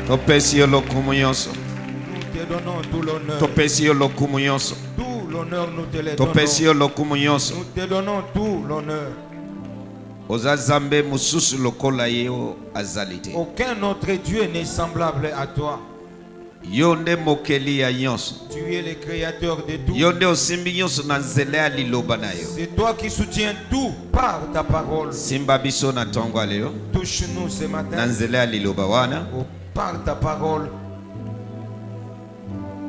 Topesi lokumunyoso. Nous te donnons tout l'honneur. Topesi lokumunyoso. Tout l'honneur nous te le donnons. Topesi lokumunyoso. Nous te donnons tout l'honneur. Ozazambe mususu lokola yeo azalite. Aucun autre Dieu n'est semblable à toi. Yonde mokeli ya nyonso. Tu es le créateur de tout. Yonde osimbi nyonso na nzela ya liloba na yo. C'est toi qui soutiens tout par ta parole. Simba biso na tongo leo. Touche-nous ce Na matin nzela ya liloba wana. par ta parole.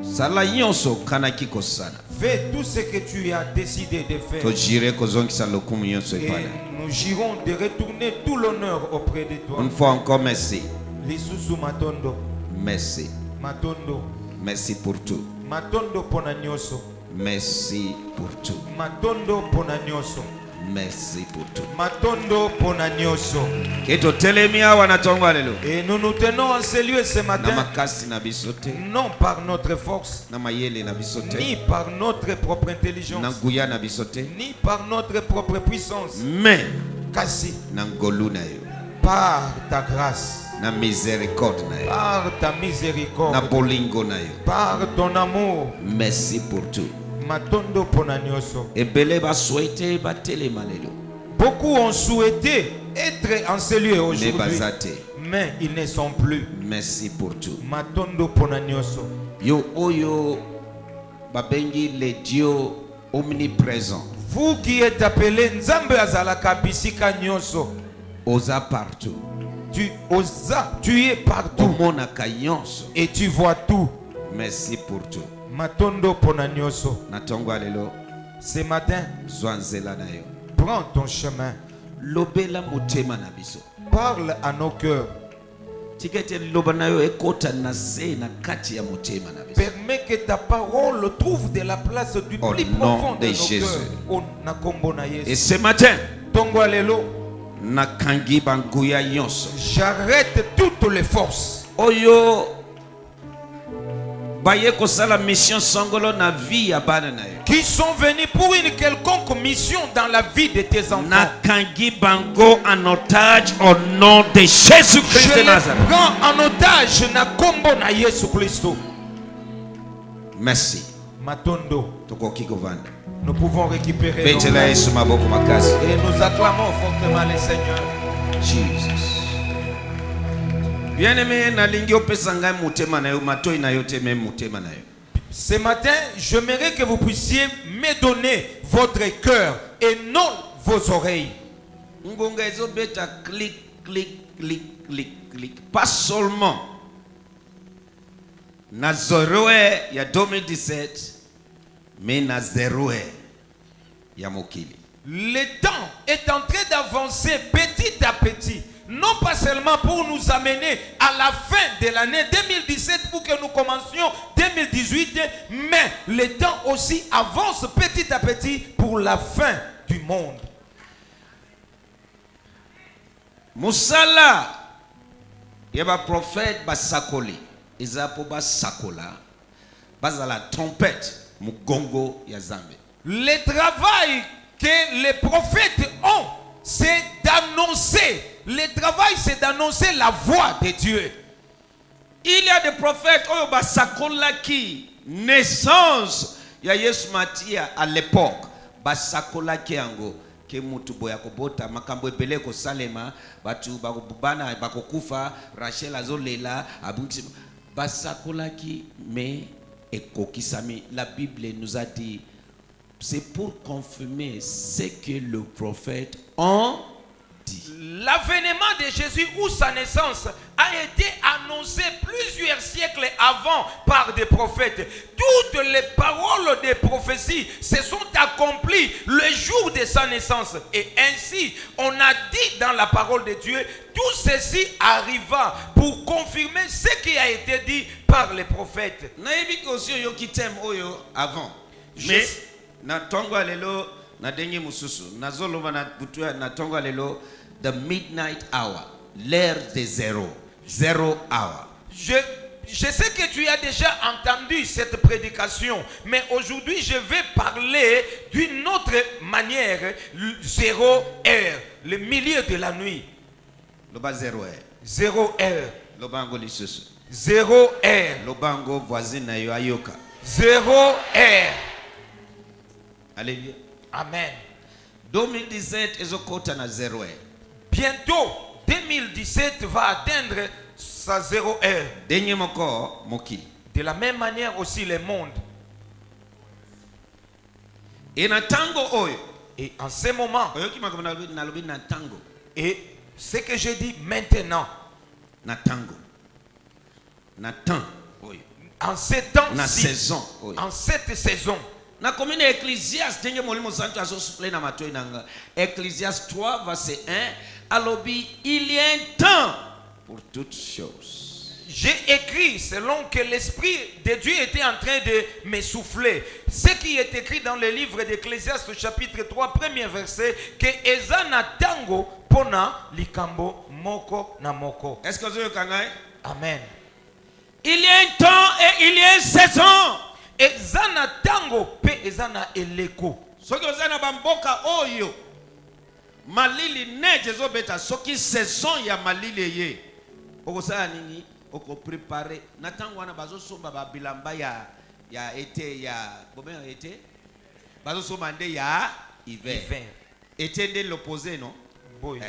Sala nyonso kanaki kosala. Fais tout ce que tu as décidé de faire. Tojire kozongisa lokumu nyonso Et epala. nous girons de retourner tout l'honneur auprès de toi. Une fois encore merci. Lisusu matondo. Merci. Matondo. Merci pour tout. Matondo pona nyonso. Merci pour tout. Matondo pona nyonso. Merci pour tout. Matondo pona nyonso. Keto telemi awa na tongo lelo. Et nous nous tenons en ce lieu ce Na matin, makasi na bisote. non par notre force, Na mayele na bisote. ni par notre propre Na intelligence, nguya na bisote. ni par notre propre puissance, Mais kasi na ngolu na yo. par ta grâce, Na miséricorde na yo. par ta Na miséricorde, bolingo na yo. par ton amour. Merci pour tout. Matondo pona nyonso. Ebele ba souhaité ba telema lelo. Beaucoup ont souhaité être en ce lieu Ne aujourd'hui, bazate. mais ils ne sont plus. Merci pour tout. Matondo pona nyonso. Yo oyo babengi le Dieu omniprésent. Vous qui êtes appelés Nzambe azalaka bisika nyonso. Oza partout. Tu osa, tu es partout Omonaka nyonso. et tu vois tout. Merci pour tout. Matondo pona nyonso. Na tongo lelo Ce matin, zwanzela na yo. prends ton chemin. Lobela motema na biso. Parle à nos cœurs. Tikete loba na yo ekota na se na kati ya motema na biso. Permets que ta parole trouve de la place du Au plus nom profond de de nos Jésus. cœurs. Oh, na kombo na Et Yesu. ce matin, Tongo alelo, na kangi banguya nyonso. j'arrête toutes les forces Oyo baye kosala mission songolo na vie ya bana na yo. qui sont venus pour une quelconque mission dans la vie de tes enfants. Na kangi bango en otage au nom de Jésus-Christ Je de les Nazareth. prends en otage na kombo na Yesu Christo. Merci. Matondo, Tokoki kovanda. nous pouvons récupérer nos Betela places. Yesu maboko makasi. Et nous acclamons fortement le Seigneur. Jesus. Bien-aimé, nalingi opesa ngai motema na yo, matoi na yo te même motema na yo. Ce matin, j'aimerais que vous puissiez me donner votre cœur et non vos oreilles. Ngonga ezobeta clic clic clic clic clic. Pas seulement na 0 ya 2017, mais na 0 ya mokili. Le temps est en train d'avancer petit à petit. Non pas seulement pour nous amener à la fin de l'année 2017 pour que nous commencions 2018, mais le temps aussi avance petit à petit pour la fin du monde. Musala yeba prophète basakoli ezapo basakola bazala trompette mugongo ya Zambe. Le travail que les prophètes ont, c'est d'annoncer. Le travail, c'est d'annoncer la voix de Dieu. Il y a des prophètes oyo basakola ki naissance ya Yesu Matia à l'époque basakola ki yango ke mutu boya kobota makambo ebele ko salema batu bakubana bakokufa Rachel azolela abungi basakola ki mais ekokisami. La Bible nous a dit c'est pour confirmer ce que le prophète ont dit. L'avènement de Jésus ou sa naissance a été annoncé plusieurs siècles avant par des prophètes. Toutes les paroles des prophéties se sont accomplies le jour de sa naissance. Et ainsi, on a dit dans la parole de Dieu, tout ceci arriva pour confirmer ce qui a été dit par les prophètes. Avant. Mais na tongo lelo na dengi mususu na zoloba na butua na tongo lelo the midnight hour, l'heure de zéro hour. Je sais que tu as déjà entendu cette prédication, mais aujourd'hui je vais parler d'une autre manière, 0 heure, le milieu de la nuit. Loba 0 heure. 0 heure. Lobango lisusu. 0 heure. Lobango voisine na yo ayoka. 0 heure. Alléluia. Amen. 2017 ezokota na 0 heure. Bientôt, 2017 va atteindre sa 0 heure. Denye moko moki. De la même manière aussi le monde. Et na tango oyo. Et en ce moment, Oyoki makambo na lobi na tango. et ce que je dis maintenant, Na tango. Na temps oyo. en ce Na temps-ci, saison oyo. en cette saison, Na commune Ecclésiaste denye molimo santo azosouffler na matoi nanga. Ecclésiaste 3 verset 1 alobi il y a un temps pour toutes choses. j'ai écrit selon que l'Esprit de Dieu était en train de me souffler. Ce qui est écrit dans le livre d'Ecclésiaste chapitre 3, premier verset, que eza na tango pona likambo moko na moko. Est-ce que vous avez compris? Amen. Il y a un temps et il y a une saison. Eza na tango pe eza na eleko. Soki oza na bamboka oyo malili neige ezobeta soki saison ya malili ye okosala nini oko préparer na tango wana bazosomba babilamba ya été ya bomea été bazosomba nde ya hiver été nde l'opposé non Boy.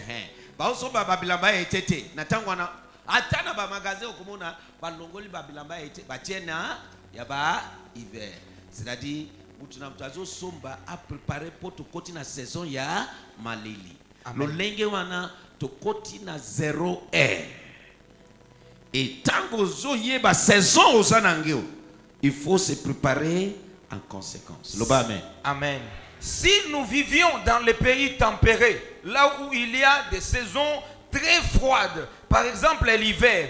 bazosomba babilamba ya été te na tango wana ata na bamagasin okomona balongoli babilamba ya été batie na ya ba hiver, c'est-à-dire mutu na mutu azosomba a préparer pour tokoti na saison ya malili. Lolenge wana tokoti na 0 heure. Et tango zo yeba saison ozanangeo, il faut se préparer en conséquence. Loba amen. Amen. Si nous vivions dans les pays tempérés, là où il y a des saisons très froides, par exemple l'hiver,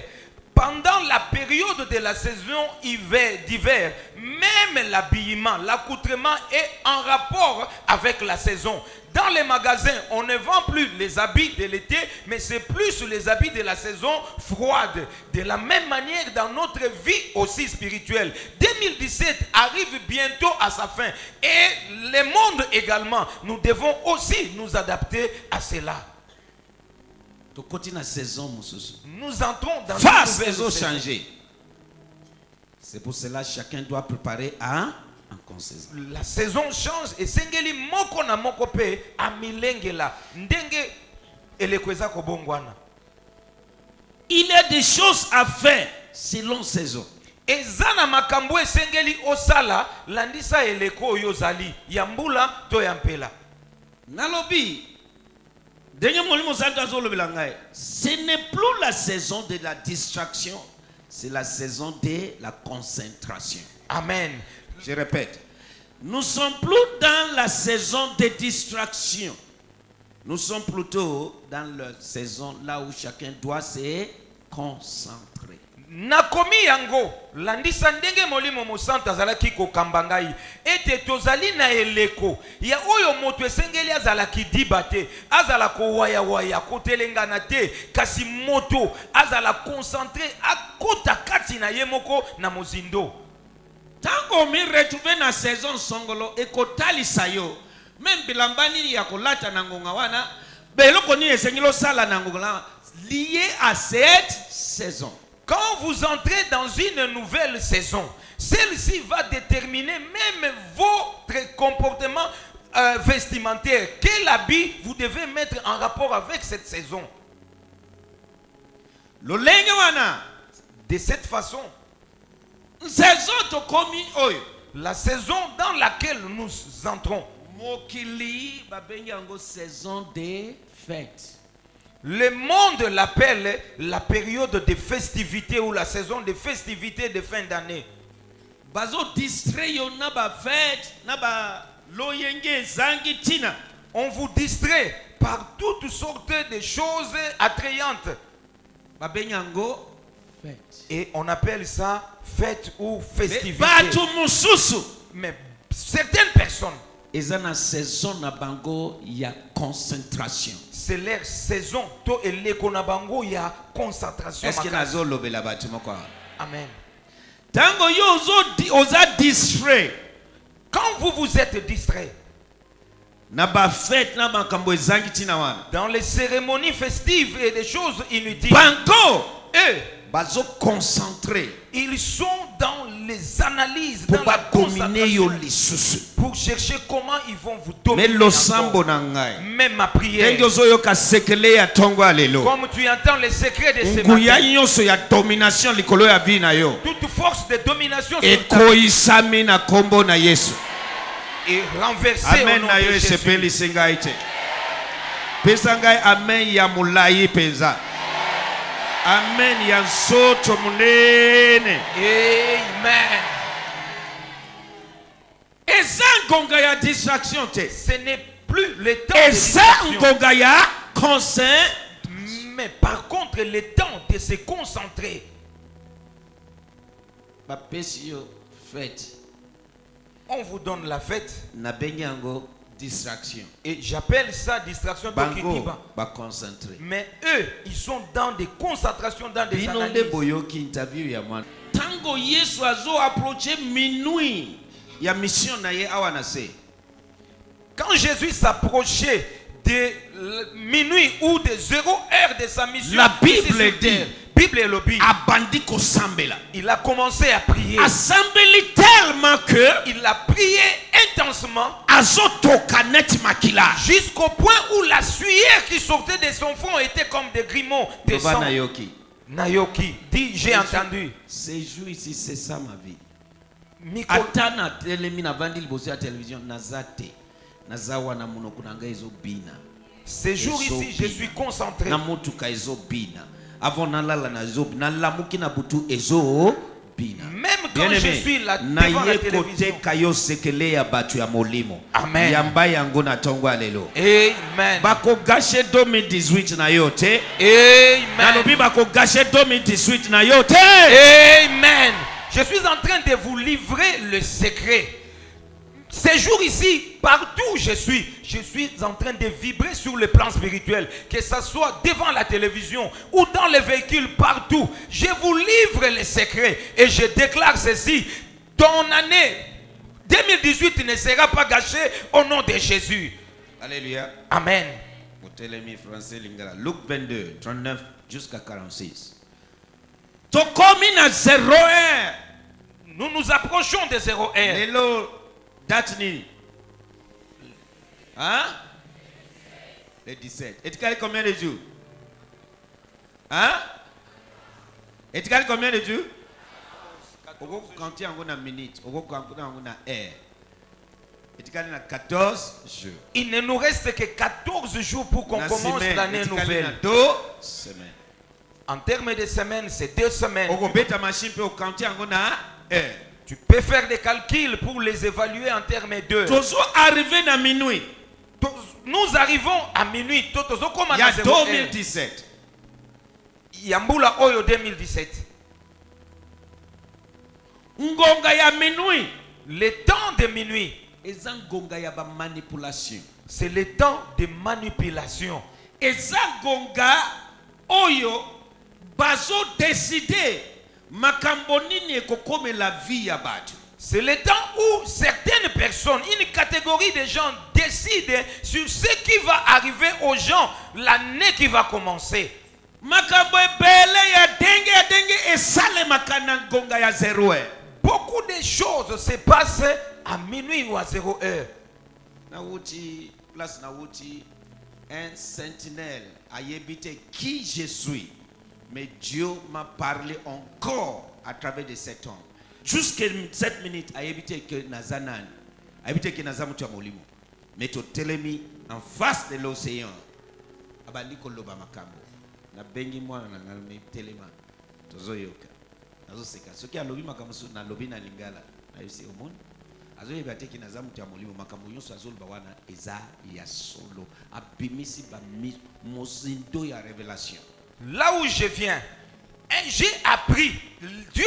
pendant la période de la saison d'hiver, même l'habillement, l'accoutrement est en rapport avec la saison. Dans les magasins, on ne vend plus les habits de l'été, mais c'est plus les habits de la saison froide. De la même manière, dans notre vie aussi spirituelle, 2017 arrive bientôt à sa fin. Et le monde également, nous devons aussi nous adapter à cela. Nous entrons dans une nouvelle saison. Changer. C'est pour cela que chacun doit préparer en conséquence. La saison change et sengeli moko na moko pe amilengela ndenge elekweza kobongwana. Il y a des choses à faire selon saison. Ezana makambo esengeli osala landisa eleko yozali yambula to yampela. Nalobi ce n'est plus la saison de la distraction, c'est la saison de la concentration. Amen. Je répète, nous ne sommes plus dans la saison de distraction. Nous sommes plutôt dans la saison là où chacun doit se concentrer. Nakomi yango landisa ndenge molimo mosanta azalaki kokambangai ete tozali na eleko ya oyo moto esengeli azalaki dibate azala ko waya waya kotelengana te kasi moto azala concentré akota kati na ye moko na mozindo. Tango mi retrouver na saison songolo ekotalisa yo même bilambani ya kolata na ngonga wana beloko ni esengelo sala na ngonga lié à cette saison. Quand vous entrez dans une nouvelle saison, celle-ci va déterminer même votre comportement vestimentaire. Quel habit vous devez mettre en rapport avec cette saison? De cette façon, la saison dans laquelle nous entrons, saison des fêtes. Le monde l'appelle la période de festivité ou la saison de festivité de fin d'année. On vous distrait par toutes sortes de choses attrayantes. Et on appelle ça fête ou festivité. Mais certaines personnes, saison na bango ya concentration. C'est leur saison to eleko na bango ya concentration. Est-ce que nazo lobela batu moko? Amen. Tango yo oza distrait. Quand vous vous êtes distrait, na ba fête na makambo ezangi tina wana. Dans les cérémonies festives et des choses inutiles. Bango Eux, bazo concentré ils sont dans les analyses, pour dans la pas dominer yo concentration, lisusu. pour chercher comment ils vont vous Mais dominer. lo sambo encore. na ngai. Même ma prière. Ndenge ozoyoka sekele ya tongo alelo. Comme tu entends les secrets de ce Nguya matin, nyonso ya domination likolo ya vie na yo. toute force de domination sur ta Ekoisami na kombo na Yesu. est renversée au Amen nom na de yo Jésus. esepeli singai te. Pesa ngai amen ya mulai penza. Amen ya nsoto munene. Amen. Eza ngonga ya distraction te. Ce n'est plus le temps de Eza distraction, ngonga ya conseil. mais par contre le temps de se concentrer. Bapesi yo fête. On vous donne la fête Na bengi yango distraction. et j'appelle ça distraction. Bango ba concentré. Mais eux, ils sont dans des concentrations, dans des Bino nde analyses. boyoki interview ya mwana. Tango Yesu azo approcher minuit ya mission na ye awa na se. Quand Jésus s'approchait de minuit ou de 0 heure de sa mission, La Bible ici sur dit, terre, Bible et lobby, Abandi ko sambela. il a commencé à prier. Assembly tellement que Il a prié intensement azo toka net makila. jusqu'au point où la sueur qui sortait de son front était comme des grumeaux de sang. Baba Nayoki. Nayoki dit, j'ai entendu. Ces jours ici, c'est ça ma vie. Miko- Atana telemi na vandi libosi ya télévision nazate. Nazawa na munoko na ngai ezo bina. Ces jours ici, je suis concentré. Na motuka ezo bina. Avant nalala na ezo na lamuki na butu ezo bina. Même quand je suis là na devant la ye télévision. kote kayo sekele ya batu ya molimo. Amen. Yamba yango na tongo alelo. Amen. Bako gâché 2018 na yote. Amen. Nalobi bako gâché 2018 na yote. Amen. Je suis en train de vous livrer le secret. Ces jours ici, partout où je suis en train de vibrer sur le plan spirituel. Que ce soit devant la télévision ou dans les véhicules, partout. Je vous livre les secrets et je déclare ceci. Ton année 2018 ne sera pas gâchée au nom de Jésus. Alléluia. Amen. Motelemi français lingala. Luc 22, 39 jusqu'à 46. Tokomi na 0 heure. Nous nous approchons de 0 heure. Lelo date nini? Hein? Le 17. Etikali combien de jours? Hein? Etikali combien de jours? Oko compter yango na minute, oko compter yango na heure. Etikali na 14 jours. Il ne nous reste que 14 jours pour qu'on Na commence semaine, l'année etikali nouvelle. na 2 semaines. En termes de semaines, c'est 2 semaines. Oko beta machine pe compter yango na heure. Tu peux faire des calculs pour les évaluer en termes d'heures. Tozo arrivé na minuit. Nous arrivons à minuit. Il y a 2017. Yambula Oyo 2017. Ngonga ya minuit. Le temps de minuit, Eza ngonga ya ba manipulation. c'est le temps de manipulation. Eza ngonga oyo bazo décider makambo nini ekokome la vie ya batu. C'est le temps où certaines personnes, une catégorie de gens décident sur ce qui va arriver aux gens l'année qui va commencer. Makambo ebele ya denge esale makana ngonga ya 0 heure. Beaucoup de choses se passent à minuit ou à 0 heure. Na wuti place na wuti un sentinelle a yebité qui je suis. Mais Dieu m'a parlé encore à travers de cet homme. Jusqu'à cette minute, a évité que Nazanan, a évité que Nazamutu Molimo, mais au télémi en face de l'océan, Abandiko Loba Makambo, na bengi moi na ngalme téléma, tozo yoka, nazo seka. Ce qui a lobi makamusu na lobi na lingala, na yusi omon, azo yebate ki Nazamutu Molimo makambo yonso azol bawana eza ya solo, abimisi ba mozindo ya révélation. Là où je viens, Et j'ai appris, Dieu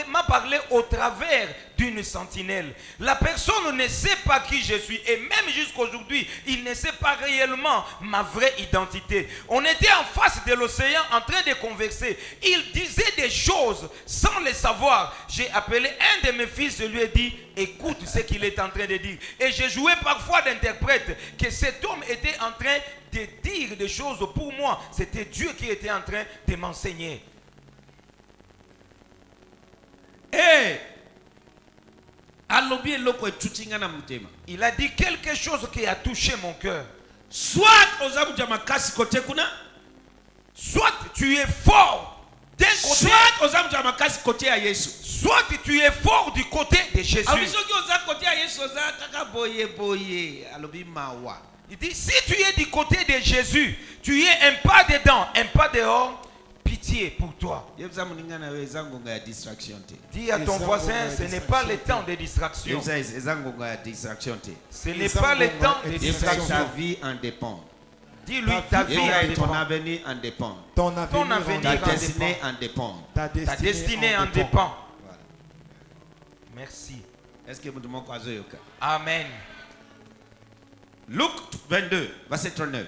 m'a parlé au travers d'une sentinelle. La personne ne sait pas qui je suis. Et même jusqu'aujourd'hui, il ne sait pas réellement ma vraie identité. On était en face de l'océan en train de converser. Il disait des choses sans les savoir. J'ai appelé un de mes fils, je lui ai dit, écoute ce qu'il est en train de dire. Et j'ai joué parfois d'interprète que cet homme était en train de dire des choses pour moi. C'était Dieu qui était en train de m'enseigner. Eh, il a dit quelque chose qui a touché mon cœur. Soit tu es fort d'un côté, soit tu es fort du côté de Jésus. Il dit, si tu es du côté de Jésus, tu es un pas dedans, un pas dehors. Pitié pour toi. Dis à ton voisin, ce n'est pas le temps de distraction. Ce n'est pas le temps de distraction. Ta vie en dépend. Dis-lui, ta vie en dépend. Ton avenir en dépend. Ton avenir ta destinée en dépend. Ta destinée en dépend. Merci. Est-ce que vous demandez quoi? Amen. Luc 22, verset 39.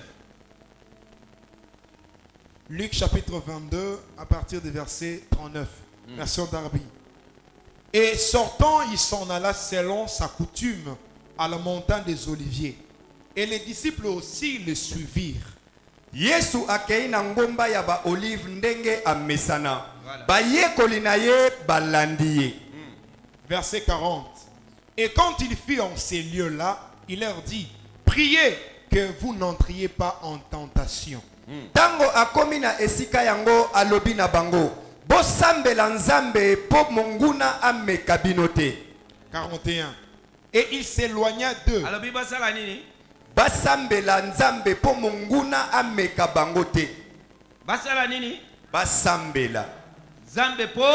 Luc chapitre 22, à partir du verset 39, version d'Arbi. Et sortant, il s'en alla selon sa coutume à la montagne des Oliviers. Et les disciples aussi le suivirent. Yesu akei na ngomba ya ba olive ndenge amesana. Ba yekoli na ye balandi ye. Verset 40. Et quand il fut en ces lieux-là, il leur dit, priez que vous n'entriez pas en tentation. Tango akomina esika yango alobi na bango bosambela nzambe po monguna ameka binote. 41. Et il s'éloigna d'eux. Alobi basala nini? Basambela nzambe po monguna ameka bangote. Basala nini? Basambela nzambe po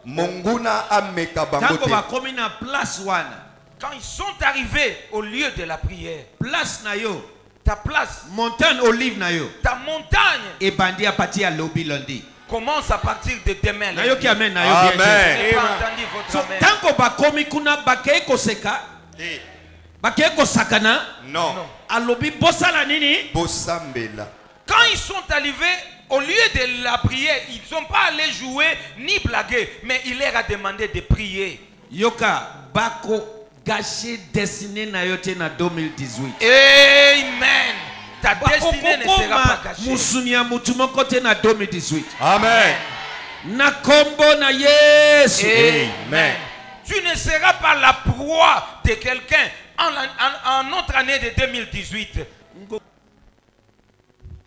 monguna ameka bangote. Tango bakomina place wana. Quand ils sont arrivés au lieu de la prière, place na yo, ta place, montagne olive na yo, ta montagne, et bandi à partir à lobby lundi. Commence à partir de demain. Na yo ki amen na yo. Amen. J'ai pas entendu votre amen. Tango bakomi kuna bakei koseka, bakei kosakana, non. Alobi bosala nini? Bosambela. Quand ils sont arrivés au lieu de la prière, ils ne sont pas allés jouer ni blaguer, mais il leur a demandé de prier. Yoka bako gâché destiné na yote na 2018. Amen. Ta destinée ne sera pas gâchée. Musunia mutumoko te na 2018. Amen. Na kombo na Yesu. Amen. Tu ne seras pas la proie de quelqu'un en notre année de 2018.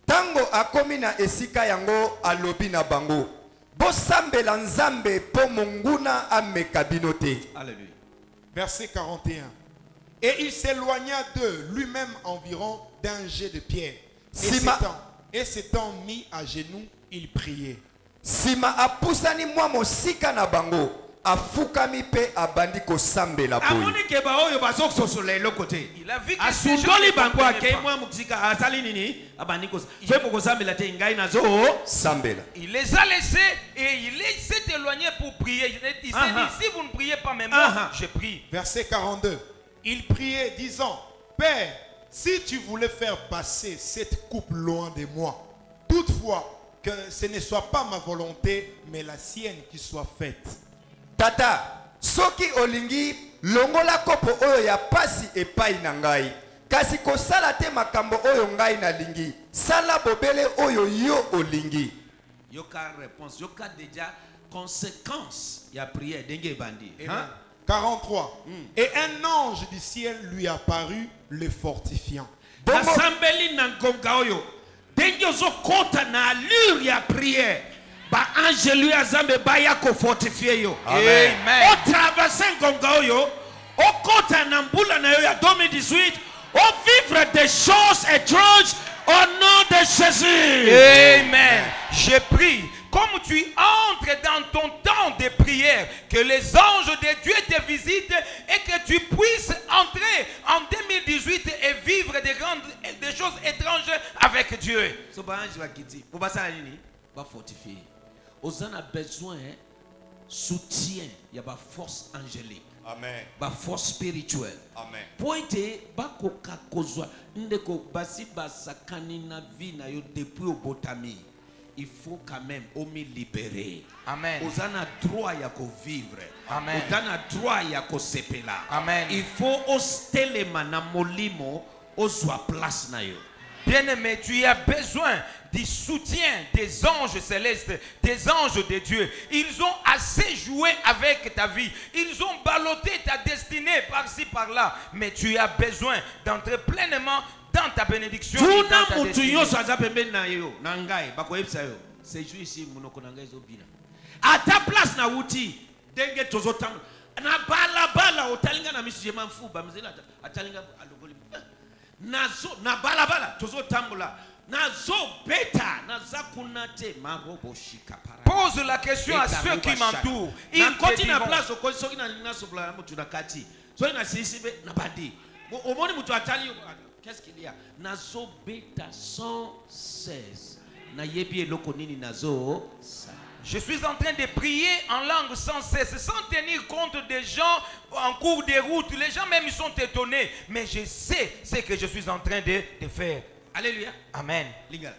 Tango akomi na esika yango alobi na bango bosambela nzambe po monguna ameka binote. Alléluia. Verset 41. Et il s'éloigna d'eux, lui-même environ d'un jet de pierre. Et s'étant mis à genoux, il priait. Sima apusani mwa mosika na bango afukami pe abandi kosambela boy. Amoni ke ba oyo bazoksosola lokote. Il a vu que asundoli bango akei mwa mukisika asali nini abandi kosa. Fe pokosambela te ngai nazo sambela. Il les a laissés et il s'est éloigné pour prier. Il s'est dit, si vous ne priez pas même moi, je prie. Verset 42. Il priait disant, Père, si tu voulais faire passer cette coupe loin de moi, toutefois que ce ne soit pas ma volonté, mais la sienne qui soit faite. Tata, soki olingi longola kopo oyo ya pasi epai na ngai. Kasi kosala te makambo oyo ngai na lingi. Sala bobele oyo yo olingi. Yoka réponse, yoka déjà conséquence ya prière denge bandi. 43. Et un ange du ciel lui apparut, le fortifiant. Asambeli na ngonga oyo. Denge zo kota na allure ya prière. Ba ange lui azambe ba ya ko fortifier yo. Amen. O traverser ngonga oyo, o kota na mbula na yo ya 2018, o vivre des choses étranges au nom de Jésus. Amen. Je prie, comme tu entres dans ton temps de prière, que les anges de Dieu te visitent et que tu puisses entrer en 2018 et vivre des choses étranges avec Dieu. So ba ange ba kiti, po ba sala nini? Ba fortifier. Oza na besoin soutien, il y a ba force angélique. Amen. Ba force spirituelle. Amen. Pointe bakoka kozwa ndeko basi basakani na vie na yo depuis au botami. Il faut quand même omi libérer. Amen. Ozana droit ya ko vivre. Amen. Ozana droit ya ko sepela. Amen. Il faut ostelema na molimo ozwa place na yo. Bien-aimé, tu as besoin du soutien des anges célestes, des anges de Dieu. Ils ont assez joué avec ta vie. Ils ont ballotté ta destinée par-ci, par-là. Mais tu as besoin d'entrer pleinement dans ta bénédiction et dans ta destinée. C'est juste ici, à ta place, na wuti, denge tozotam, na bala bala, otalinga na misi jeman fou, bamzela, atalinga alogoli, nazo, na bala bala, tozotambula, nazo beta, nazakunate, marobo shikapara. Pose la question à ceux qui m'entourent. Ils te diront. Place, soki na lina sobla mutu na kati, soki na sisibe na badi. Omoni mutu atali, qu'est-ce qu'il y a? Nazo beta 116. Na yebi eloko nini nazo. Je suis en train de prier en langue sans cesse, sans tenir compte des gens en cours de route. Les gens même sont étonnés. Mais je sais ce que je suis en train de faire. Alléluia. Amen. Lingala.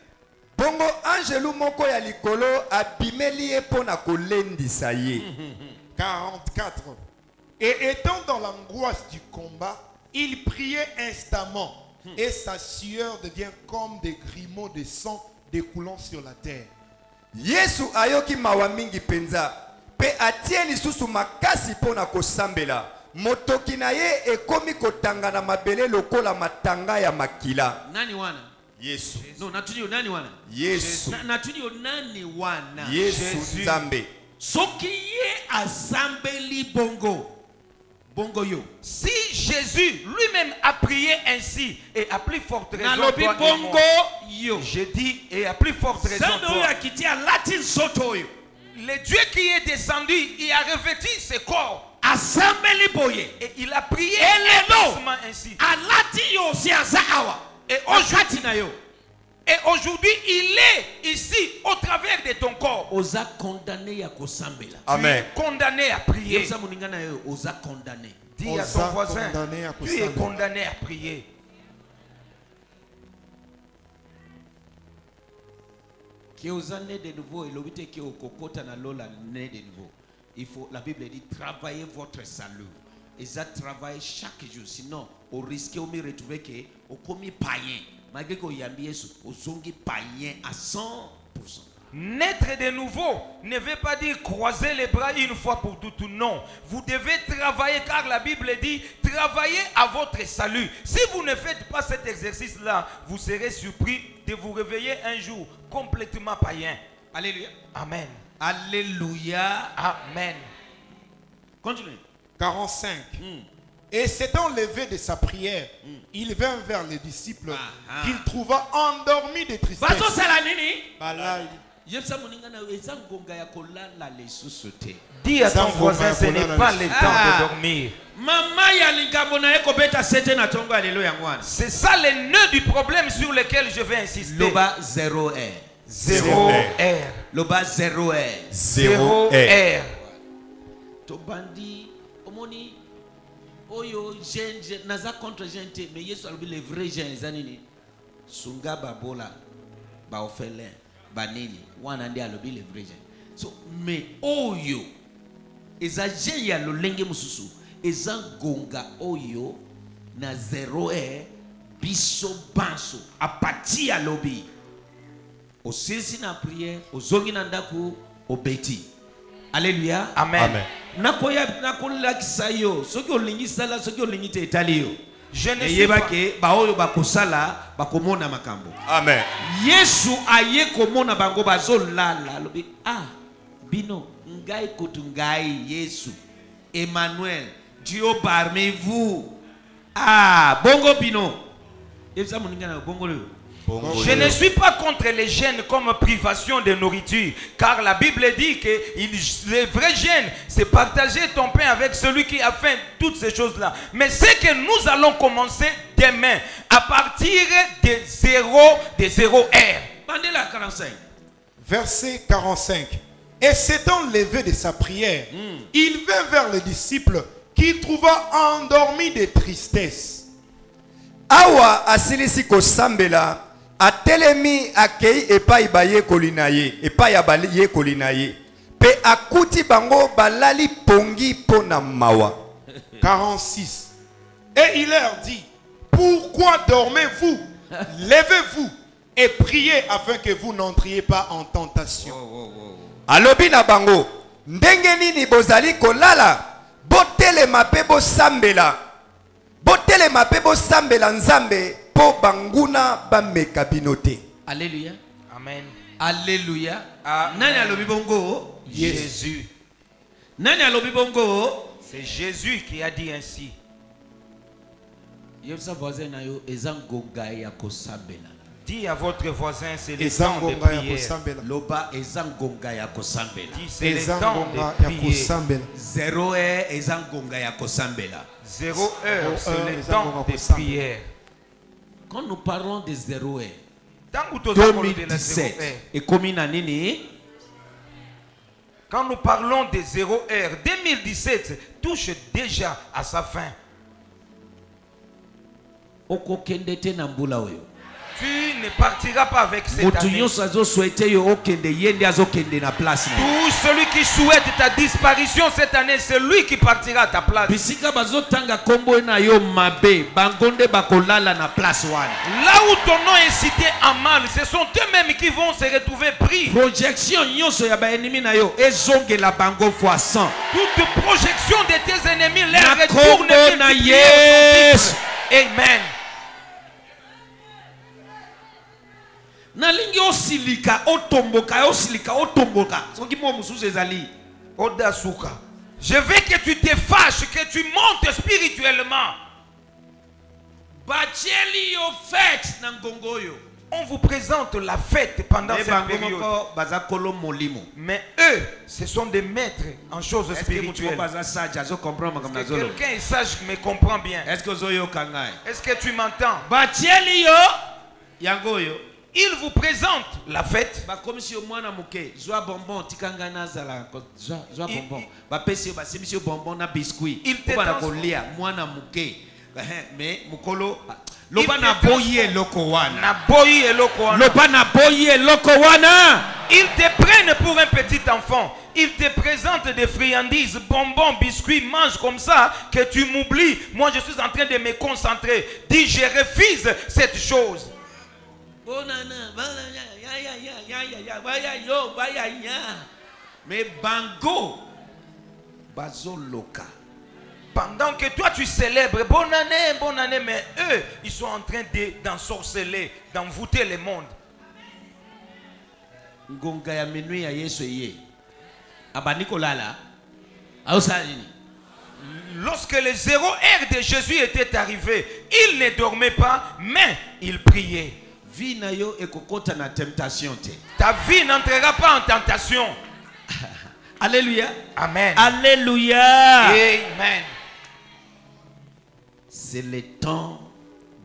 Bongo angelu moko ya likolo abimeli ye pona kolendisa ye. 44. Et étant dans l'angoisse du combat, il priait instamment. Et sa sueur devient comme des grumeaux de sang découlant sur la terre. Yesu ayoki mawa mingi penza pe atie lisusu makasi pona kosambela motoki na ye ekomi kotanga na mabele lokola matanga ya makila. Nani wana? Yesu. No, natudio nani wana? Yesu. Natudio nani wana? Yesu Nzambe. Soki ye asambeli bongo. Bongo yo. Si Jésus lui-même a prié ainsi, et à plus forte raison Nalobi toi et bongo moi, yo. je dis, et à plus forte raison Sando toi, ya kitia latin soto yo. le Dieu qui est descendu, il a revêtu ses corps. Asambeli boye. Et il a prié Elelo. ainsi. Alati yo si azawa. Et aujourd'hui, il est ici au travers de ton corps. Oza condamné ya kosambela. Amen. Condamné à prier. Yesa muningana yo oza condamné. Dis à Oza ton voisin, condamné à tu es kosambela. condamné à prier. Qui osa né de nouveau et l'obité qui au kokota na lola né de nouveau. Il faut, la Bible dit, travaillez votre salut. Et ça travaille chaque jour. Sinon, au risque de me retrouver que au commis païen. Malgré qu'on y a mis au zongi païen à 100%. Naître de nouveau ne veut pas dire croiser les bras une fois pour toutes. Non. Vous devez travailler car la Bible dit travaillez à votre salut. Si vous ne faites pas cet exercice-là, vous serez surpris de vous réveiller un jour complètement païen. Alléluia. Amen. Alléluia. Amen. Continuez. 45. Et s'étant levé de sa prière, il vint vers les disciples qu'il trouva endormis de tristesse. Vazo salanini. Balai. Yepsa muningana eza ngonga ya kolala lesusu te. Dis à ton voisin, ce n'est pas le temps de dormir. Mama ya lingambo na eko beta sete na tongo alléluia ngwana. C'est ça le nœud du problème sur lequel je vais insister. Loba 0 R. 0 R. Loba 0 R. 0 R. Tobandi omoni oyo jeune naza contre gente mais Yesu alobi les vrais gens zanini sunga babola ba ofele banini wana ndi alobi les vrais gens. So mais oyo eza jeune ya lolenge mususu eza gonga oyo na 0 R biso banso apati alobi osisi na prière ozongi na ndaku obeti. Alléluia. Amen. Amen. Nakoya nakolakisa yo soki olingi sala soki olingi te etali yo. Je ne sais Eyeba pas. ke baoyo bakosala bakomona makambo. Amen. Yesu aye komona bango bazolala lobi bino ngai kutu ngai Yesu Emmanuel Dieu parmi vous bongo bino eza moningana bongo le. Je ne suis pas contre les jeûnes comme privation de nourriture, car la Bible dit que les vrais jeûnes, c'est partager ton pain avec celui qui a faim, toutes ces choses-là. Mais c'est que nous allons commencer demain, à partir de 0 R. Bandela 45. Verset 45. Et s'étant levé de sa prière, il vint vers les disciples qu'il trouva endormis de tristesse. Awa asilisi kosambela atelemi akei epai baye kolinaye epai ya baye kolinaye pe akuti bango balali pongi pona mawa. 46. Et il leur dit, pourquoi dormez-vous? Levez-vous et priez afin que vous n'entriez pas en tentation. Alobi na bango, ndenge nini bozali kolala, botelema pe bosambela. Botelema pe bosambela nzambe po banguna bameka binote. Alléluia. Amen. Alléluia. Amen. Nani alobi bongo? Jésus. Nani alobi bongo? C'est Jésus qui a dit ainsi. Yebisa voisin na yo ezangonga ya kosambela. Dis à votre voisin, c'est le Ezan temps de gonga ya prière. kosambela. Loba ezangonga ya kosambela. Dis, c'est le Ezan temps gonga de ya prier. kosambela. 0 heure ezangonga ya kosambela. 0 heure, c'est le Ezan temps gonga de kosambela. prière. Quand nous parlons de 0 heure, Tant que tu as parlé de la 2017 0 heure. et komi na nini? Quand nous parlons de 0 heure, 2017 touche déjà à sa fin. Okokende te na mbula oyo. Tu ne partiras pas avec cette Mutu année. nyonso azoswete yo okende yende azokende na place na. Tout celui qui souhaite ta disparition cette année, c'est lui qui partira à ta place. Bisika bazotanga kombo na yo mabe, bangonde bakolala na place wana. Là où ton nom est cité en mal, ce sont eux-mêmes qui vont se retrouver pris. Projection nyonso ya ba ennemi na yo ezongela bango fois 100. Toute projection de tes ennemis, les Na retourne kombo na multipliés Yesu. au triple. Amen. Nalingi osilika otomboka soki mo mususu ezali. Odasuka. Je veux que tu te fâches, que tu montes spirituellement. Batieli yo fête na ngongo yo. On vous présente la fête pendant cette période. Bazakolo molimo. Mais eux, ce sont des maîtres en choses Est-ce que spirituelles. est-ce Quelqu'un est sage me comprend bien. que ozoyo kangai? Est-ce que tu m'entends? Batieli yo yango yo. Il vous présente la fête. Ba komisio mwana muke, zwa bonbon tikanga nazala, zwa bonbon. Ba pesi ba simisio bonbon na biscuit. Il te Ba transforme. kolia mwana muke. Mais mukolo loba Il na te boye transforme. loko wana. Na boyi eloko wana. Loba na boye loko wana. Ils te prennent pour un petit enfant. Ils te présentent des friandises, bonbons, biscuits, mange comme ça que tu m'oublies. Moi, je suis en train de me concentrer. Dis, je refuse cette chose. Mais bango bazoloka. Pendant que toi tu célèbres bonne année, mais eux, ils sont en train d'ensorceler, d'envoûter le monde. Ngonga ya minui ya Yesu ye. Abanikolala. Aosalini. Lorsque le 0 heure de Jésus était arrivé, il ne dormait pas, mais il priait. Vie na yo ekokota na temptation te. Ta vie n'entrera pas en tentation. Alléluia. Amen. Alléluia. Amen. C'est le temps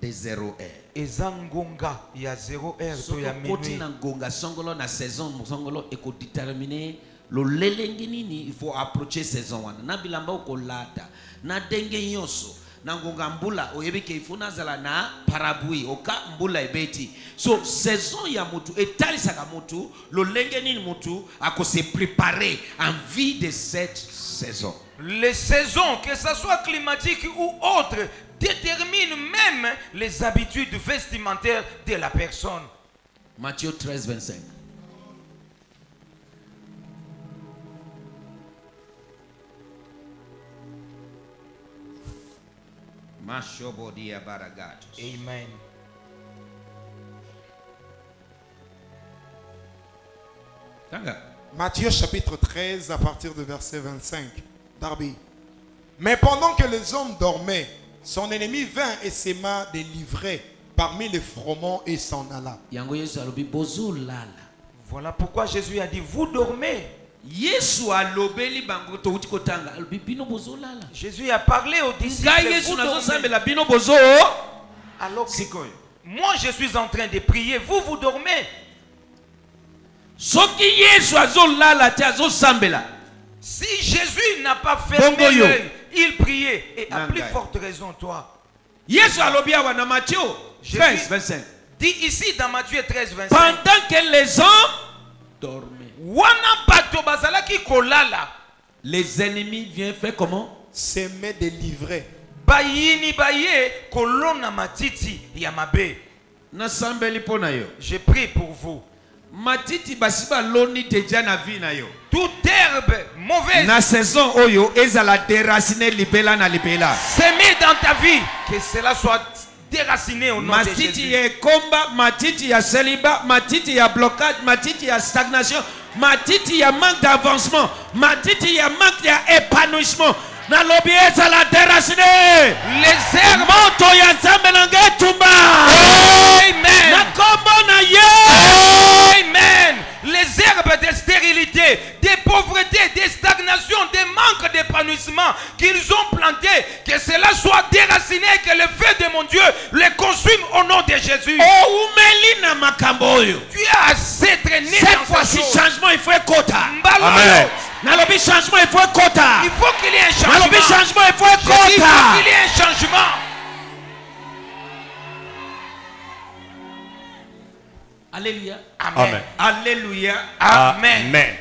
des 0 heures. Ezangonga, il y a 0 heure, il y a Soko koti minuit. na ngonga songolo na saison songolo eko déterminer lo lelenge nini il faut approcher saison wana. Na bilamba ukolata na denge nyonso. Na ngonga mbula oyebike ifuna zala na parabui oka mbula ebeti. So saison ya mutu etalisaka mutu lo lenge nini mutu ako se préparer en vue de cette saison. Les saisons, que ce soit climatique ou autre, déterminent même les habitudes vestimentaires de la personne. Matthieu 13, 25. Amen. Matthieu chapitre 13 à partir du verset 25. Darby. Mais pendant que les hommes dormaient, son ennemi vint et s'aima des livrets parmi les froment et s'en alla. Voilà pourquoi Jésus a dit, vous dormez. Jésus a parlé aux disciples. Vous dormez. Alors que moi je suis en train de prier, vous dormez. soki yesu azolala te azosambela Si Jésus n'a pas fermé Bongo yo. l'œil, il priait. Et à plus Nangai. forte raison, toi. yesu alobi awa na Matthieu 13 25 Dit ici dans Matthieu 13, 25. pendant que les hommes dormaient Wana bato bazalaki kolala. les ennemis viennent faire comment S'aimer délivrer. Bayini baye kolona matiti ya mabe. nasambeli mpo na yo Je prie pour vous. matiti basi baloni deja na vie na yo Toute herbe mauvaise na saison oyo ezala déraciner libela na libela semée dans ta vie, que cela soit déraciné au nom de matiti Jésus. ya ekomba matiti ya célibat matiti ya blocage matiti ya stagnation matiti ya manque d'avancement matiti ya manque ya épanouissement nalobi ezala déraciner Les herbes. moto ya nzambe na ngai etumba Amen. na kombo na ye Amen. Les herbes de stérilité, de pauvreté, de stagnation, de manque d'épanouissement qu'ils ont plantés, que cela soit déraciné et que le feu de mon Dieu les consume au nom de Jésus. oumeli na makambo oyo Tu as assez traîné cette dans fois-ci ces choses. changement il faut ekota Mbalo. Amen. nalobi changement il faut ekota Il faut qu'il y ait un nalobi changement. changement il faut Je dis, il faut qu'il ekota y ait un changement. alléluia Amen. alléluia Amen.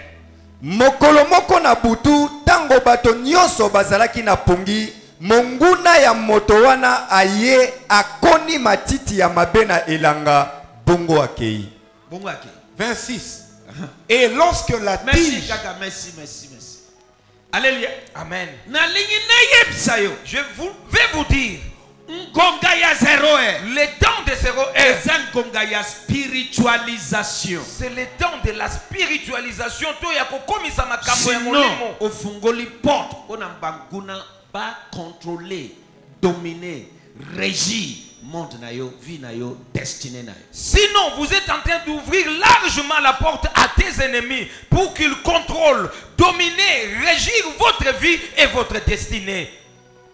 mokolo moko na butu tango bato nyonso bazalaki na pongi monguna ya moto wana aye akoni matiti ya mabe na elanga bongo akei. bongo ake 26. Et lorsque la merci tige kaka merci alléluia Amen. nalingi nayebisa yo Je vais vous dire, ngonga ya zero le temps de zéro heure, eza ngonga ya spiritualisation c'est le temps de la spiritualisation. To ya kokomisa makambo ya sinon molimo. ofungoli porte mpona banguna bacontrôler dominer régir monde na yo vie na yo destinée na yo Sinon, vous êtes en train d'ouvrir largement la porte à tes ennemis pour qu'ils contrôlent, dominer, régir votre vie et votre destinée.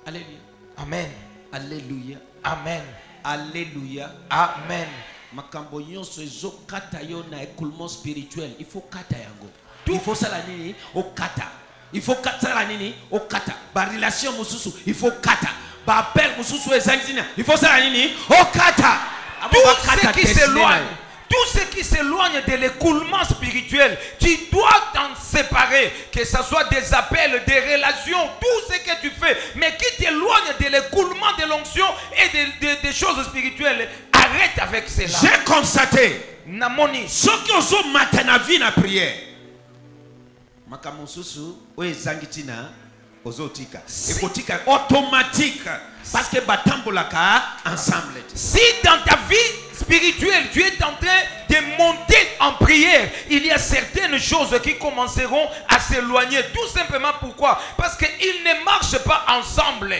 alléluia Amen. alléluia Amen. alléluia Amen. makambo nyonso ezokata yo na écoulement spirituel il faut kata yango il faut sala nini okata il faut sala nini okata barelation mosusu il faut kata bappel mosusu ezangina il faut sala nini okata Tout ce qui s'éloigne, tout ce qui s'éloigne de l'écoulement spirituel, tu dois t'en séparer. Que ce soit des appels, des relations, tout ce que tu fais, mais qui t'éloigne de l'écoulement de l'onction et des choses spirituelles, arrête avec cela. j'ai constaté Namoni. soki ozomata na vie na prière makambo mosusu oyo ezangi ntina ozotika ekotika automatique parce que batambolaka ensemble Si dans ta vie spirituelle, tu es en train de monter en prière, il y a certaines choses qui commenceront à s'éloigner. Tout simplement pourquoi? Parce qu'ils ne marchent pas ensemble.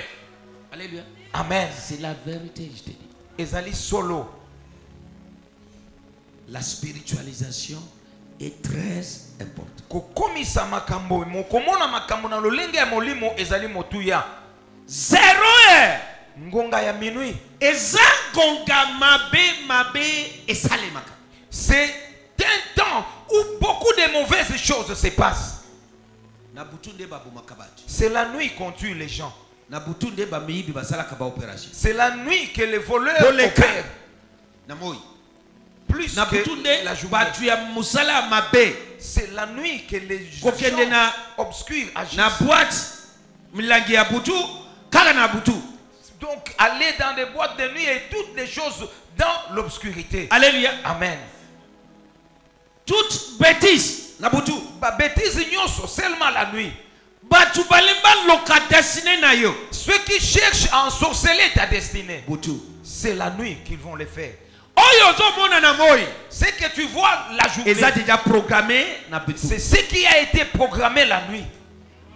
alléluia Amen. c'est la vérité je te dis Ezali solo. la spiritualisation est très importante Kokomisa makambo, mokomona makambo na lolenge ya molimo ezali motuya. zero heure Ngonga ya minui. eza ngonga mabe esalemaka C'est un temps où beaucoup de mauvaises choses se passent. na butu nde babomaka bato C'est la nuit qu'on tue les gens. na butu nde bamiyibi basalaka baopération C'est la nuit que les voleurs Koleka. opèrent. na moi Plus na que butu nde la journée. bato ya mosala ya mabe C'est la nuit que les Kokende gens na- obscurs agissent. na boîte milangi ya butu kala na butu Donc, aller dans des boîtes de nuit et toutes les choses dans l'obscurité. alléluia Amen. toute bêtise na butu Ba bêtise nyonso, seulement la nuit. bato balemba loka destine na yo Ceux qui cherchent à ensorceler ta destinée, butu c'est la nuit qu'ils vont le faire. oyo ozomona na moi Ce que tu vois la journée, eza déjà programmé na butu c'est ce qui a été programmé la nuit.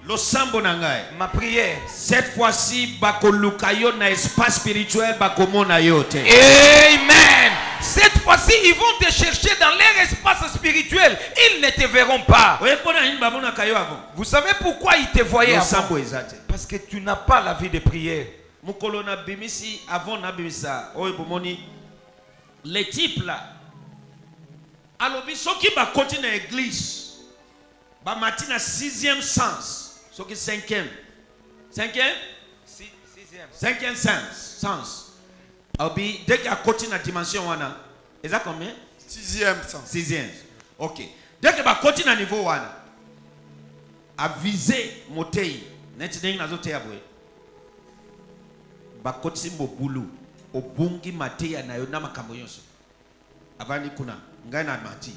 losambo na ngai Ma prière. cette fois-ci bakoluka yo na espace spirituel bakomona yo te Amen. Cette fois-ci, ils vont te chercher dans leur espace spirituel. Ils ne te verront pas. oye mpona nini bamonaka yo avant Vous savez pourquoi ils te voyaient avant? losambo eza te Parce que tu n'as pas la vie de prière. mokolo na bimisi avant nabimisa oyo bomoni les types là alobi soki bakoti na église bamati na 6e sens soki 5e 5e sens alobi dès que akoti na dimension wana eza combien 6e sens. 6e. Ok, dès que bakoti na niveau wana avise motei neti ndenge nazoteya boye bakoti mobulu obungi mateya na yo na makambo nyonso avandi kuna ngai na mati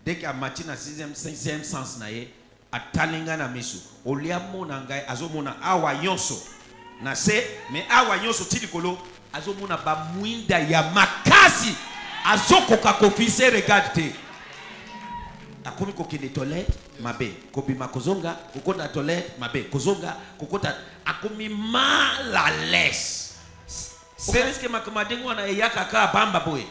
dès que amati na 5e sens na ye atalinga na misu olia mona ngai azomona awa nyonso na se mais awa nyonso tilikolo azomona ba mwinda ya makasi azokoka kofise regarde te akomi kokende toilette mabe kobima kozonga kokota toilette mabe kozonga kokota akomi mal à l'aise. C'est ce que makomadengo na yaka ka bamba boy.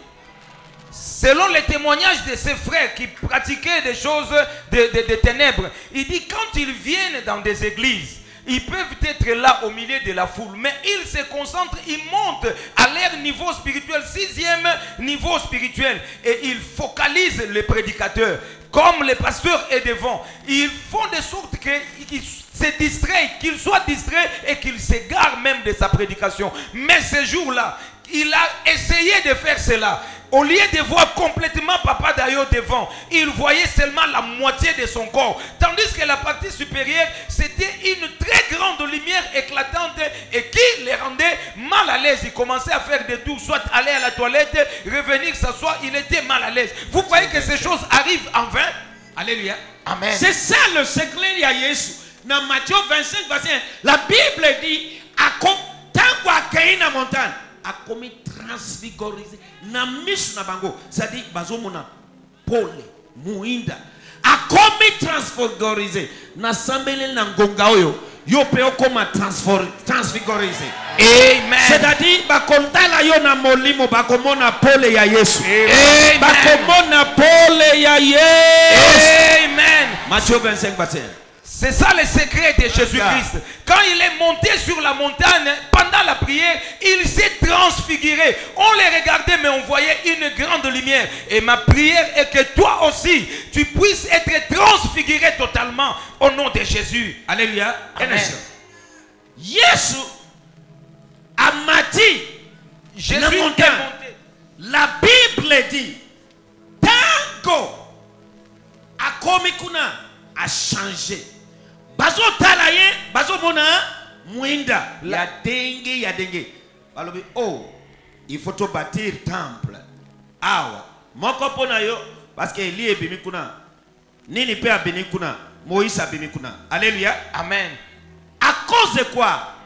Selon les témoignages de ses frères qui pratiquaient des choses de ténèbres, il dit quand ils viennent dans des églises, ils peuvent être là au milieu de la foule, mais ils se concentrent, ils montent à leur niveau spirituel, 6e niveau spirituel, et ils focalisent les prédicateurs. Comme le pasteur est devant, ils font de sorte qu'ils se distraient, qu'ils soient distraits et qu'ils s'égarent même de sa prédication. Mais ce jour-là, il a essayé de faire cela. Au lieu de voir complètement Papa Dayo devant, il voyait seulement la moitié de son corps. Tandis que la partie supérieure, c'était une très grande lumière éclatante et qui les rendait mal à l'aise. Il commençait à faire des tours, soit aller à la toilette, revenir s'asseoir, il était mal à l'aise. Vous croyez que ces choses arrivent en vain? Alléluia. Amen. C'est ça le secret de Jésus. Dans Matthieu 25, verset 1, la Bible dit, tant qu'il y a une montagne, a commis transfigurisé na misu na bango, c'est-à-dire bazomona pole muinda a commis transfigurisé na sambele na ngonga oyo yo pe okoma transfigurisé. Amen. C'est-à-dire bakontala yo na molimo bakomona pole ya Yesu. Amen. Bakomona pole ya Yesu. Amen. Matthieu 25 verset 1. C'est ça le secret de Jésus-Christ. Quand il est monté sur la montagne, pendant la prière, il s'est transfiguré. On les regardait, mais on voyait une grande lumière. Et ma prière est que toi aussi, tu puisses être transfiguré totalement au nom de Jésus. Alléluia. Amen. Jésus a mati. Jésus est monté. La Bible dit, tango a komi kuna a changé. Bazo talaye, bazo mona mwinda ya dengue. Balobi oh, il faut to bâtir temple. Awa, moko pona yo parce que Eli ebimi kuna. Nini pe abini kuna, Moïse abimi kuna. Alléluia. Amen. À cause de quoi?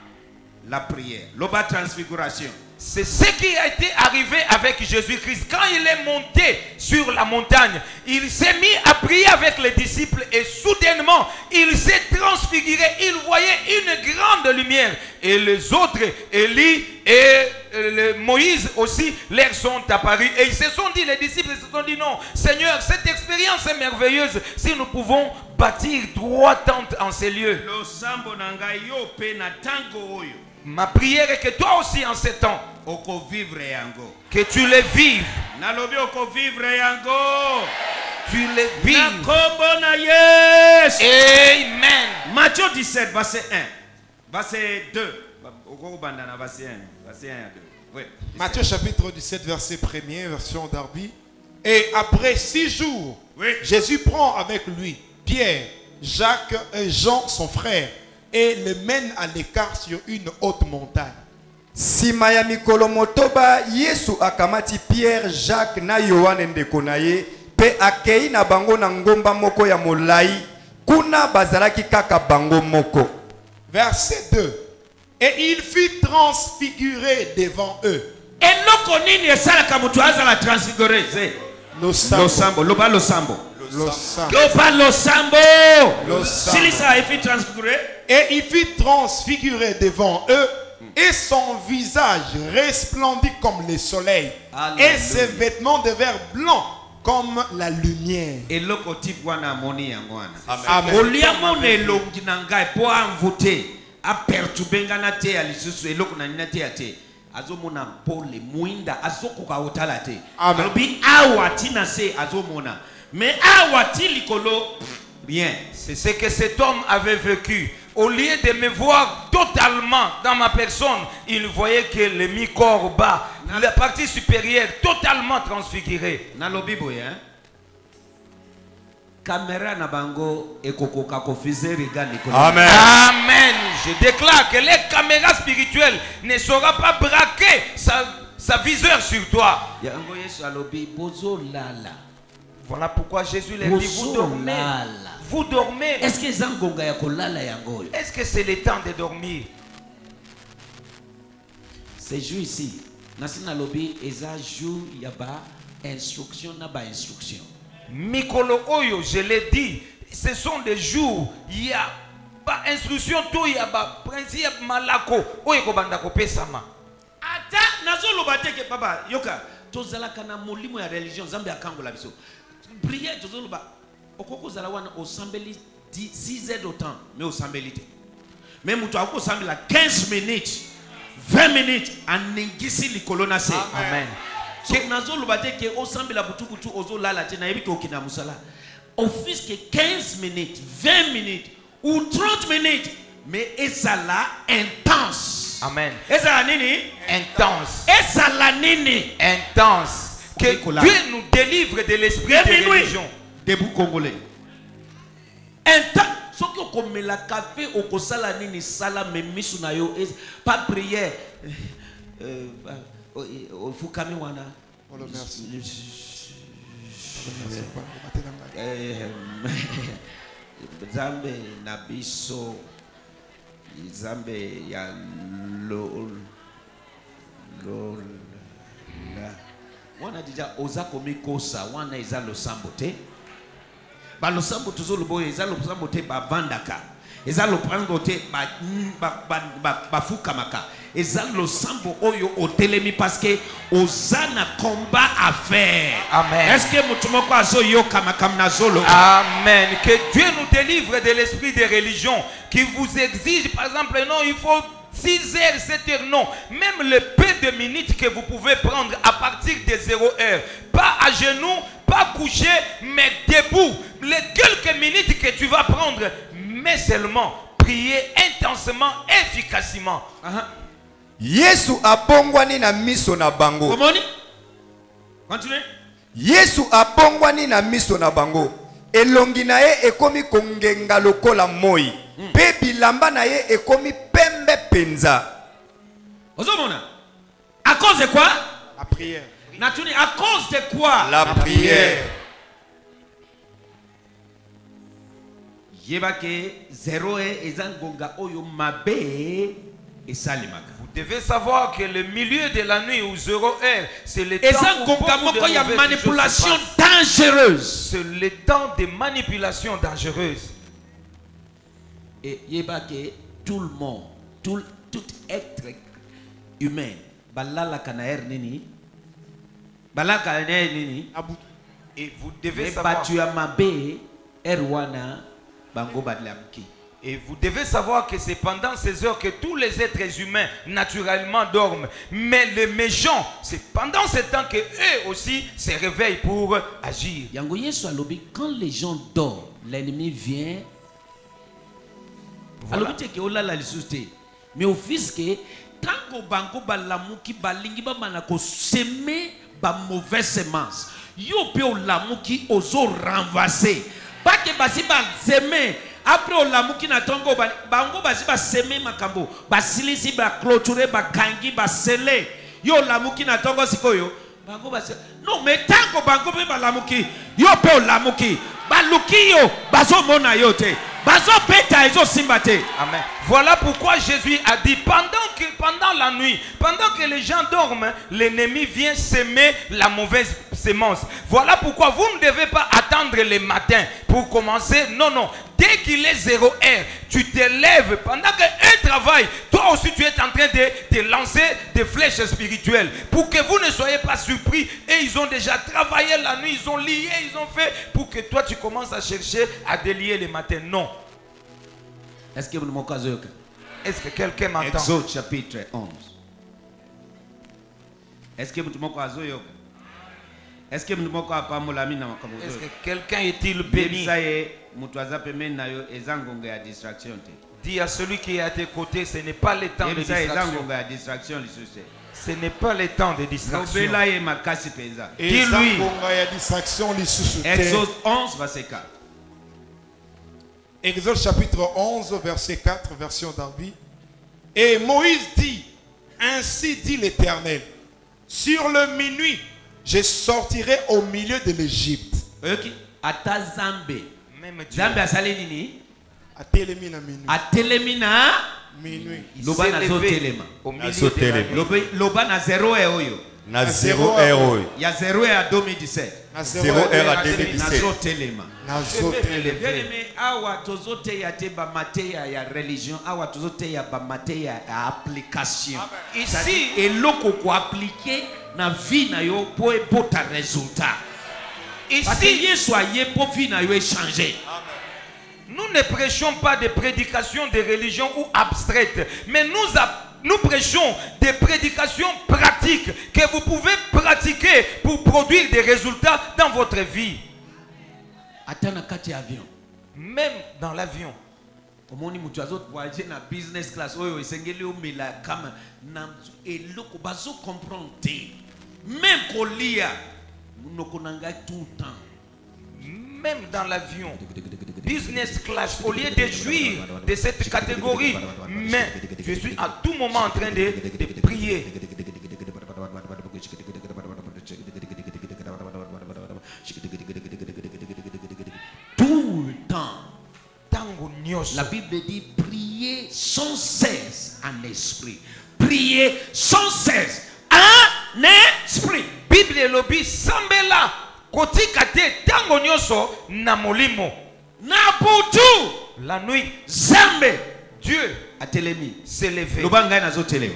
La prière, l'oba transfiguration. C'est ce qui a été arrivé avec Jésus-Christ. Quand il est monté sur la montagne, il s'est mis à prier avec les disciples et soudainement, il s'est transfiguré. Il voyait une grande lumière. Et les autres, Élie et Moïse aussi, leur sont apparus. Et ils se sont dit, les disciples se sont dit, non, Seigneur, cette expérience est merveilleuse. Si nous pouvons bâtir 3 tentes en ces lieux. Ma prière est que toi aussi en ces temps, que tu les vives. Tu les vives. Amen. Matthieu 17, verset 1. Verset 2. Verset 1 à 2. Oui. Matthieu chapitre 17, verset 1er, version Darby. Et après 6 jours, oui, Jésus prend avec lui Pierre, Jacques et Jean, son frère, et les mène à l'écart sur une haute montagne. Sima ya mikolo motoba Yesu akamati Pierre, Jacques na Yohane ndeko na ye pe akei na bango na ngomba moko ya molai kuna bazalaki kaka bango moko. Verset 2. Et il fut transfiguré devant eux. Et loko nini esalaka mutu azala transfiguré? Losambo, loba losambo. Loba losambo. Silisa il fut transfiguré. Et il fut transfiguré devant eux. Et son visage resplendit comme le soleil. Alléluia. Et ses vêtements devinrent blancs comme la lumière. Et loko type wana moni yangwana. Amen. Olia mone longi nangai po amvute a perturbenga na te alisusu eloko na nina te ate azomona pole muinda azokoka otala te. Amen. Alobi awa tina se azomona. Mais awa ti likolo rien. C'est ce que cet homme avait vécu. Au lieu de me voir totalement dans ma personne, il voyait que le mi-corps bas, la partie supérieure totalement transfigurée. Nalobi boye hein. Caméra na bango ekokoka kofize riga likolo. Amen. Amen. Je déclare que les caméras spirituelles ne sauront pas braquer sa viseur sur toi. Yango Yesu alobi bozo lala. Voilà pourquoi Jésus leur dit, vous dormez. Vous dormez. Est-ce que zangonga ya kolala yango? Est-ce que c'est le temps de dormir? C'est jour ici. Nasina lobi eza jour yaba instruction na ba instruction. Mikolo oyo, je l'ai dit, ce sont des jours, il y a pas instruction, tout il y a pas principe malako, oyo ko banda ko pesama. Ata nazoloba te ke papa yoka tozalaka na molimo ya religion Nzambe akangola biso. Prière tozoloba okoko zala wana osambeli 6 heures de temps mais osambeli te. Mais mutu akosambela 15 minutes 20 minutes aningisi likolo na se. Amen. So nazoloba te ke osambela butu ozolala te na yebi ke okina musala. Office que 15 minutes 20 minutes ou 30 minutes mais ezala intense. Amen. Ezala nini? Intense. Ezala nini? Intense. Que Dieu nous délivre de l'esprit de religion. Debout congolais. Intense. Ce que comme la café au kosala nini sala me misu na yo pas prière. Fukami wana. Oh, le merci. Zambe na biso Zambe ya lol wana dija oza komikosa wana eza losambo te ba losambo tozolo boye eza losambo te ba vandaka eza losambo te ba fukamaka eza losambo oyo otelemi parce que ozana combat à faire. Amen. Est-ce que mutumoko azo yoka makamna zolo? Amen. Que Dieu nous délivre de l'esprit de religion qui vous exige, par exemple, non, il faut 6 heures, 7 heures, non. Même le peu de minutes que vous pouvez prendre à partir de 0 heure. Pas à genoux, pas couché, mais debout. Les quelques minutes que tu vas prendre, mais seulement prier intensément, efficacement. Yesu abongwani na miso na bango. Comment? Continuez. Yesu abongwani na miso na bango. Elongi na ye ekomi kongenga lokola moi. Pe bilamba na ye ekomi pembe penza. Ozomona. À cause de quoi? La prière. Natuni, à cause de quoi? La prière. Yebake 0 e ezangonga oyo mabe esalimaka. Vous devez savoir que le milieu de la nuit ou 0 heure, c'est le temps où Ezangonga beaucoup de moko ya mauvaises manipulation choses se passent. dangereuse. C'est le temps de manipulation dangereuse. Et yebake tout le monde, tout être humain, balala kanaer nini? Balala kanaer nini? Et vous devez Mais savoir. batu ya mabe erwana bango badlamki. Et vous devez savoir que c'est pendant ces heures que tous les êtres humains naturellement dorment. Mais les méchants, c'est pendant ce temps que eux aussi se réveillent pour agir. Yango Yesu alobi, quand les gens dorment, l'ennemi vient. Voilà. Alobi te ke olala lisusu te. Mais au fils que tango bango balamuki balingi ba manako semer ba mauvaise semence. Yo pe olamuki ozo renverser. Pas que basi ba semer. Après olamuki na tongo bango basi ba semer makambo. Basilisi ba clôturer ba kangi ba sceller. Yo olamuki na tongo sikoyo. Bango basi. Non mais tango bango pe balamuki. Yo pe olamuki. Baluki yo bazo mona yo te. Bazo peta ezo simbate. Amen. Voilà pourquoi Jésus a dit pendant la nuit, pendant que les gens dorment, l'ennemi vient semer la mauvaise semence. Voilà pourquoi vous ne devez pas attendre le matin pour commencer. Non, non. Dès qu'il est 0 heure, tu te lèves pendant qu'un travail. Toi aussi, tu es en train de te lancer des flèches spirituelles pour que vous ne soyez pas surpris. Et ils ont déjà travaillé la nuit, ils ont lié, ils ont fait pour que toi, tu commences à chercher à délier le matin. Non. Est-ce que vous m'entendez? Est-ce que quelqu'un m'entend? Exode chapitre 11. Est-ce que mutu moko azoyoka? Est-ce que mutu moko apamolami na makambo? Est-ce que quelqu'un est-il béni? Mutu aza pembeni na yo eza ngonga ya distraction te. Dis à celui qui est à tes côtés, ce n'est pas le temps de distraction. Ce n'est pas le temps de distraction. Dis-lui. Exode 11, verset 4. Exode chapitre 11, verset 4, version d'Arbi. Et Moïse dit, ainsi dit l'Éternel, sur le minuit, je sortirai au milieu de l'Égypte. Ata Zambe. Même Dieu. Zambe asali nini? Atelemina minuit. Atelemina Minuit. loba na zo telema. Au milieu de la nuit. Loba na 0 e oyo. Na 0 heure. Ya 0 e à 2017. Na 0 heure à Na 2017. zo telema. Na zotelema. Bien-aimé, awa tozote ya te ba mateya ya religion, awa tozote ya ba mateya ya application. Ici, eloko ko appliquer na vie na yo po ebota résultat. Parce que ici, Yesu aye po vie na yo échanger. nous ne prêchons pas des prédications de religion ou abstraites, mais nous prêchons des prédications pratiques que vous pouvez pratiquer pour produire des résultats dans votre vie. Atana kati avion. Même dans l'avion. Omoni mutu azot voyager na business class oyo esengeli omela kama na eloko bazo comprendre te. Même kolia munoko nanga tout le temps. Même dans l'avion, business class, au lieu de jouir de cette catégorie, mais je suis à tout moment en train de prier. Tout le temps. Tango nyos. La Bible dit prier sans cesse en esprit. Prier sans cesse en esprit. Bible et lobby sambela kotika te tango nyoso na molimo. Na butu La nuit, Zambe Dieu atelemi s'est levé. loba ngai nazo telema.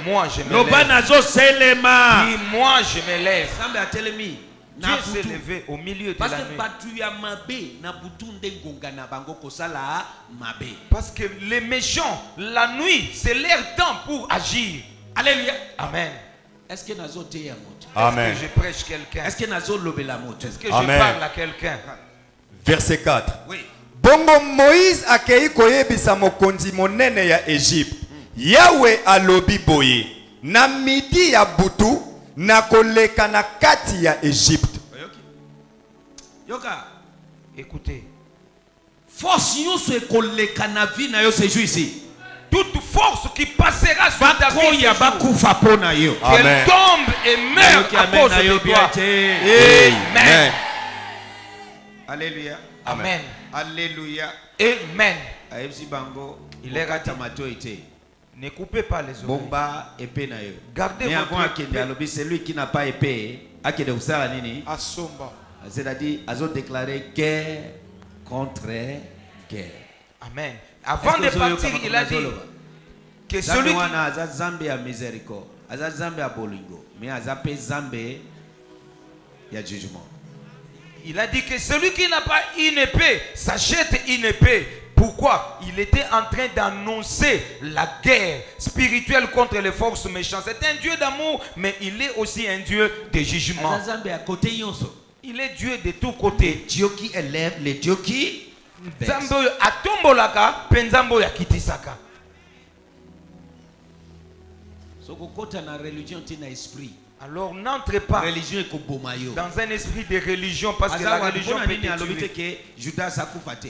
Moi je me Loba lève. nazo selema. Dis, moi je me lève. Zambe atelemi Dieu na s'est butu. levé au milieu de Parce la que nuit. batu ya mabe na butu nde ngonga na bango kosala mabe. Parce que les méchants, la nuit, c'est leur temps pour agir. Alléluia. Amen. Est-ce que nazo te ya moto? Amen. Est-ce que je prêche quelqu'un? Est-ce que nazo lobela moto? Est-ce que Amen. je parle à quelqu'un? Verset 4. Oui. Bongo Moïse akei koyebisa mokonzi monene ya Egypte. Yawe alobi boye. Na midi ya butu na koleka na kati ya Egypte. Yoka. Écoutez. Force nyonso ekoleka na vie na yo ce jour ici. Toute force qui passera sur ta vie, Bakoya ce jour, bakufa pona yo. qu'elle Amen. tombe et meurt à cause de toi. Amen. Alléluia. Amen. Alléluia. Amen. Aebsi bango. Il est raté. Tamato ete. Ne coupez pas les oreilles. Bomba épée na yo. Gardez Mais votre avant akende alobi celui qui n'a pas épée, akende usala nini? Asomba. C'est-à-dire azo déclarer guerre contre guerre. Amen. Avant de partir, il a dit que celui qui... wana aza zambe ya miséricorde, aza zambe ya bolingo, mais aza pe zambe ya jugement. Il a dit que celui qui n'a pas une épée s'achète une épée. Pourquoi? Il était en train d'annoncer la guerre spirituelle contre les forces méchantes. C'est un Dieu d'amour, mais il est aussi un Dieu de jugement. Aza zambe ya côté yonso. Il est Dieu de tous côtés. Dieu qui élève, les dieux qui baisse. Nzambe oyo atombolaka, pe nzambe oyo akitisaka. Soko kota na religion tina esprit. Alors n'entrez pas Religion ekoboma yo. dans un esprit de religion parce que la religion peut te tuer. Judas akufa te.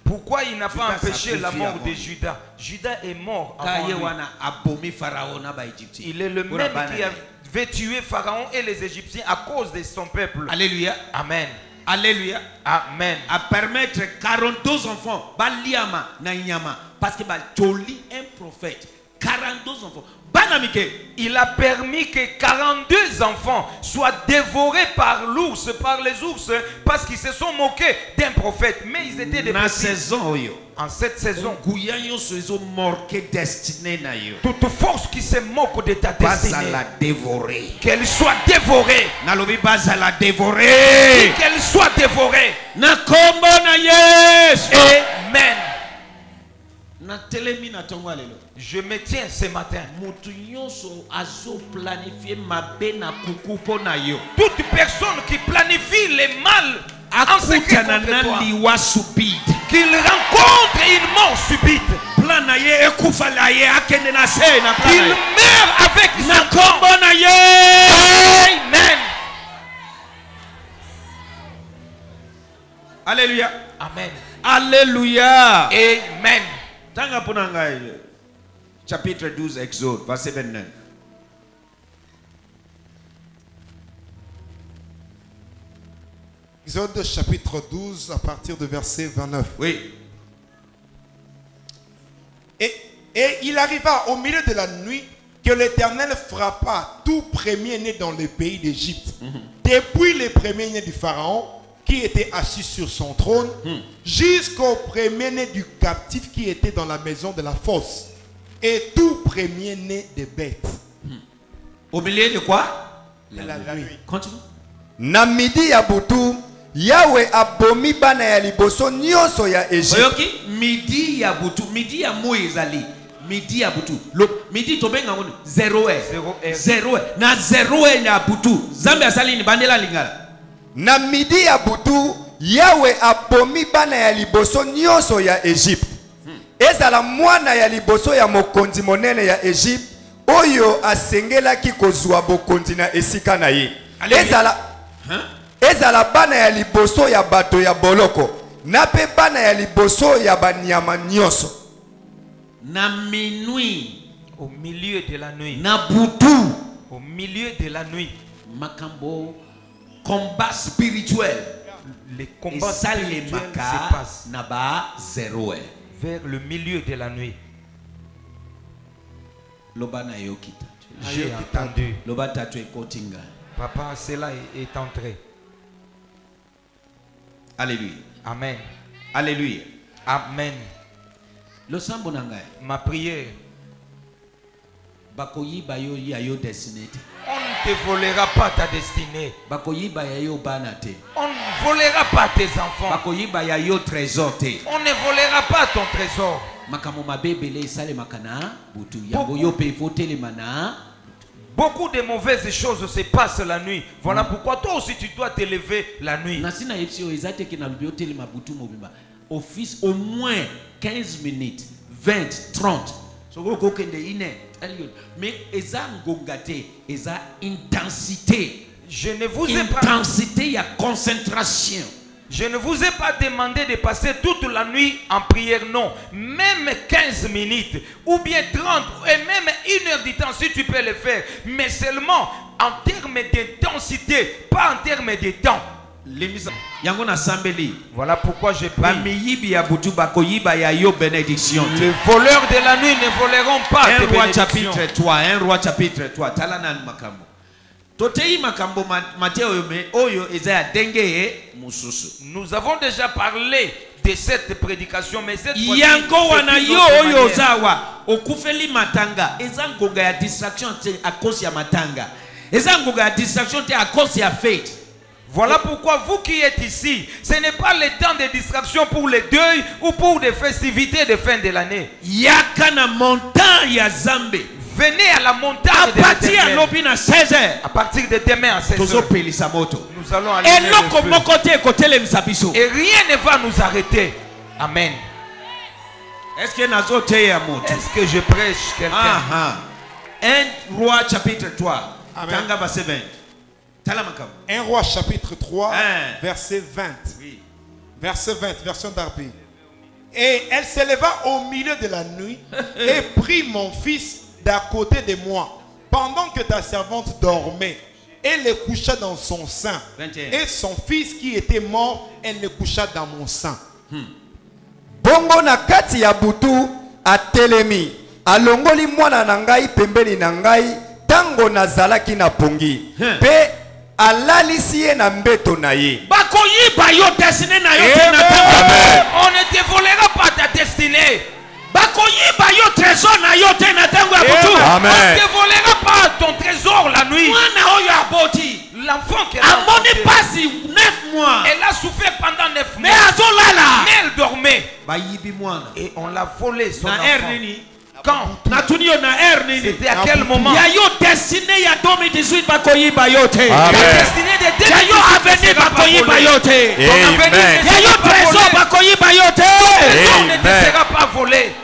Pourquoi il n'a pas Judas empêché a la confié mort avant de lui. Judas? Judas est mort avant Kaye lui. wana abomi Pharaon na ba Égyptien. Il est le Mpona même bana qui ye. avait tué Pharaon et les Égyptiens à cause de son peuple. Alléluia. Amen. Alléluia. Amen. À permettre 42 enfants baliama na nyama parce que ba toli un prophète 42 enfants banamike. Il a permis que 42 enfants soient dévorés par l'ours, par les ours, parce qu'ils se sont moqués d'un prophète. Mais ils étaient des Na petits. saison oyo En cette saison, nguya nyonso ezo morke destiné na yo toute force qui se moque de ta destinée, bazala dévoré. qu'elle soit dévorée. Nalobi bazala dévoré. Qu'elle soit dévorée. Na kombo na Yesu. Amen. na telemi na tongo lelo. Je me tiens ce matin. Mutu nyonso azo planifier mabe na kuku po na yo. Toute personne qui planifie les mal en secret contre toi, liwa subite. qu'il rencontre une mort subite, Plan na ye ekufa la ye akende na se na plan. qu'il meurt avec Na son kombo corps. na ye. Amen. Alléluia. Amen. Alléluia. Amen. Tanga pona ngai. Chapitre 12 Exode verset 29. Exode chapitre 12 à partir de verset 29. Oui. Et il arriva au milieu de la nuit que l'Éternel frappa tout premier-né dans le pays d'Égypte, depuis le premier-né du Pharaon qui était assis sur son trône, jusqu'au premier-né du captif qui était dans la maison de la fosse, et tout premier-né des bêtes. Au milieu de quoi? La nuit. Continue. Na midi ya butu Yahweh abomi bana ya liboso nyonso ya Egypte. Oyoki midi ya butu, midi ya Moïse ali. Midi ya butu. Midi tobenga ngoni 0 na 0 ya butu. Zambe asali ni bandela lingala. Na midi ya butu Yahweh abomi bana ya liboso nyonso ya Egypte. Ezala mwana ya liboso ya mokonzi monene ya Egypte oyo asengelaki kozwa bokonzi na esika na ye. Ezala bana ya liboso ya bato ya boloko na pe bana ya liboso ya banyama nyonso. Na minuit, Au milieu de la nuit. na butu, Au milieu de la nuit. makambo combat spirituel. Les combats Esali spirituels se maka passent na ba 0. vers le milieu de la nuit. Loba na yo kita. J'ai entendu. Loba tatu ekotinga. Papa, cela est entré. Alléluia. Amen. Alléluia. Amen. Lo sambo na ngai. Ma prière. Bakoyiba yo ya yo destinate. On ne te volera pas ta destinée. Bakoyiba ya yo bana te. On ne volera pas tes enfants. Bakoyiba ya yo trésor te. On ne volera pas ton trésor. Makambo mabebele esale makana butu yango yo pe fotele mana. Beaucoup de mauvaises choses se passent la nuit. Voilà pourquoi toi aussi tu dois te lever la nuit. Nasina yepsi ezate ke na biotele mabutu mobimba. Office au moins 15 minutes, 20, 30. Soko kokende ine. Mais eza ngongate, eza intensité. Je ne vous ai pas Intensité ya concentration. Je ne vous ai pas demandé de passer toute la nuit en prière, non. Même 15 minutes, ou bien 30, et même 1 heure du temps, si tu peux le faire. Mais seulement en termes d'intensité, pas en termes de temps. Yango na sambeli. Voilà pourquoi je prie. Bamiyibi ya butu bakoyiba ya yo bénédiction. Les voleurs de la nuit ne voleront pas tes 1 Roi bénédictions. chapitre 3, 1 Roi chapitre 3. Talana makambo. Totei makambo Matthieu oyo ezaya denge mususu. Nous avons déjà parlé de cette prédication, mais cette fois-ci, Yango wana c'est une yo autre oyo manière. zawa okufeli matanga eza ngonga ya distraction te à cause ya matanga. Eza ngonga ya distraction te à cause ya fête. Voilà pourquoi vous qui êtes ici, ce n'est pas le temps de distraction pour les deuils ou pour des festivités de fin de l'année. Yaka na montagne ya Zambe. Venez à la montagne À de partir ya l'Éternel. lobi na 16h. À partir de demain à 16 Tozo heures, pelisa moto. nous allons allumer Eloko le feu. moko te kotelemisa biso. Et rien ne va nous arrêter. Amen. Est-ce que nazo te ya moto? Est-ce que je prêche quelqu'un? Ah. 1 Roi chapitre 3. Amen. Tanga verset 20. Tala makambo. 1 Roi chapitre 3, Hein. verset 20. Oui. Verset 20, version d'Arbi. Et elle s'éleva au milieu de la nuit et prit mon fils d'à côté de moi pendant que ta servante dormait. Elle le coucha dans son sein. 21. Et son fils qui était mort, elle le coucha dans mon sein. Bongo na kati ya butu atelemi alongoli mwana na ngai pembeni na ngai tango nazalaki na pongi pe alalisi ye na mbeto na ye. Bakoyiba yo destiné na yo te na tango. Amen. On ne te volera pas ta destinée. Bakoyiba yo trésor na yo te na tango ya butu. On Amen. ne te volera pas ton trésor la nuit. Mwana oyo aboti. L'enfant qui a Amoni enfanté, pasi 9 mois. elle a souffert pendant 9 Mais mois. azolala. Mais elle dormait. bayibi mwana et on l'a volé son na enfant. air nini Quand? natuni yo na air nini C'était à quel moment? ya yo destiné ya 2018 bakoyiba yo te La Amen. destinée de ya yo 2018 avenir ne sera pas bakoyiba volée. yo te Ton avenir Amen. ne ya yo sera pas trésor volé. bakoyiba yo te Ton ne Amen. sera pas volé.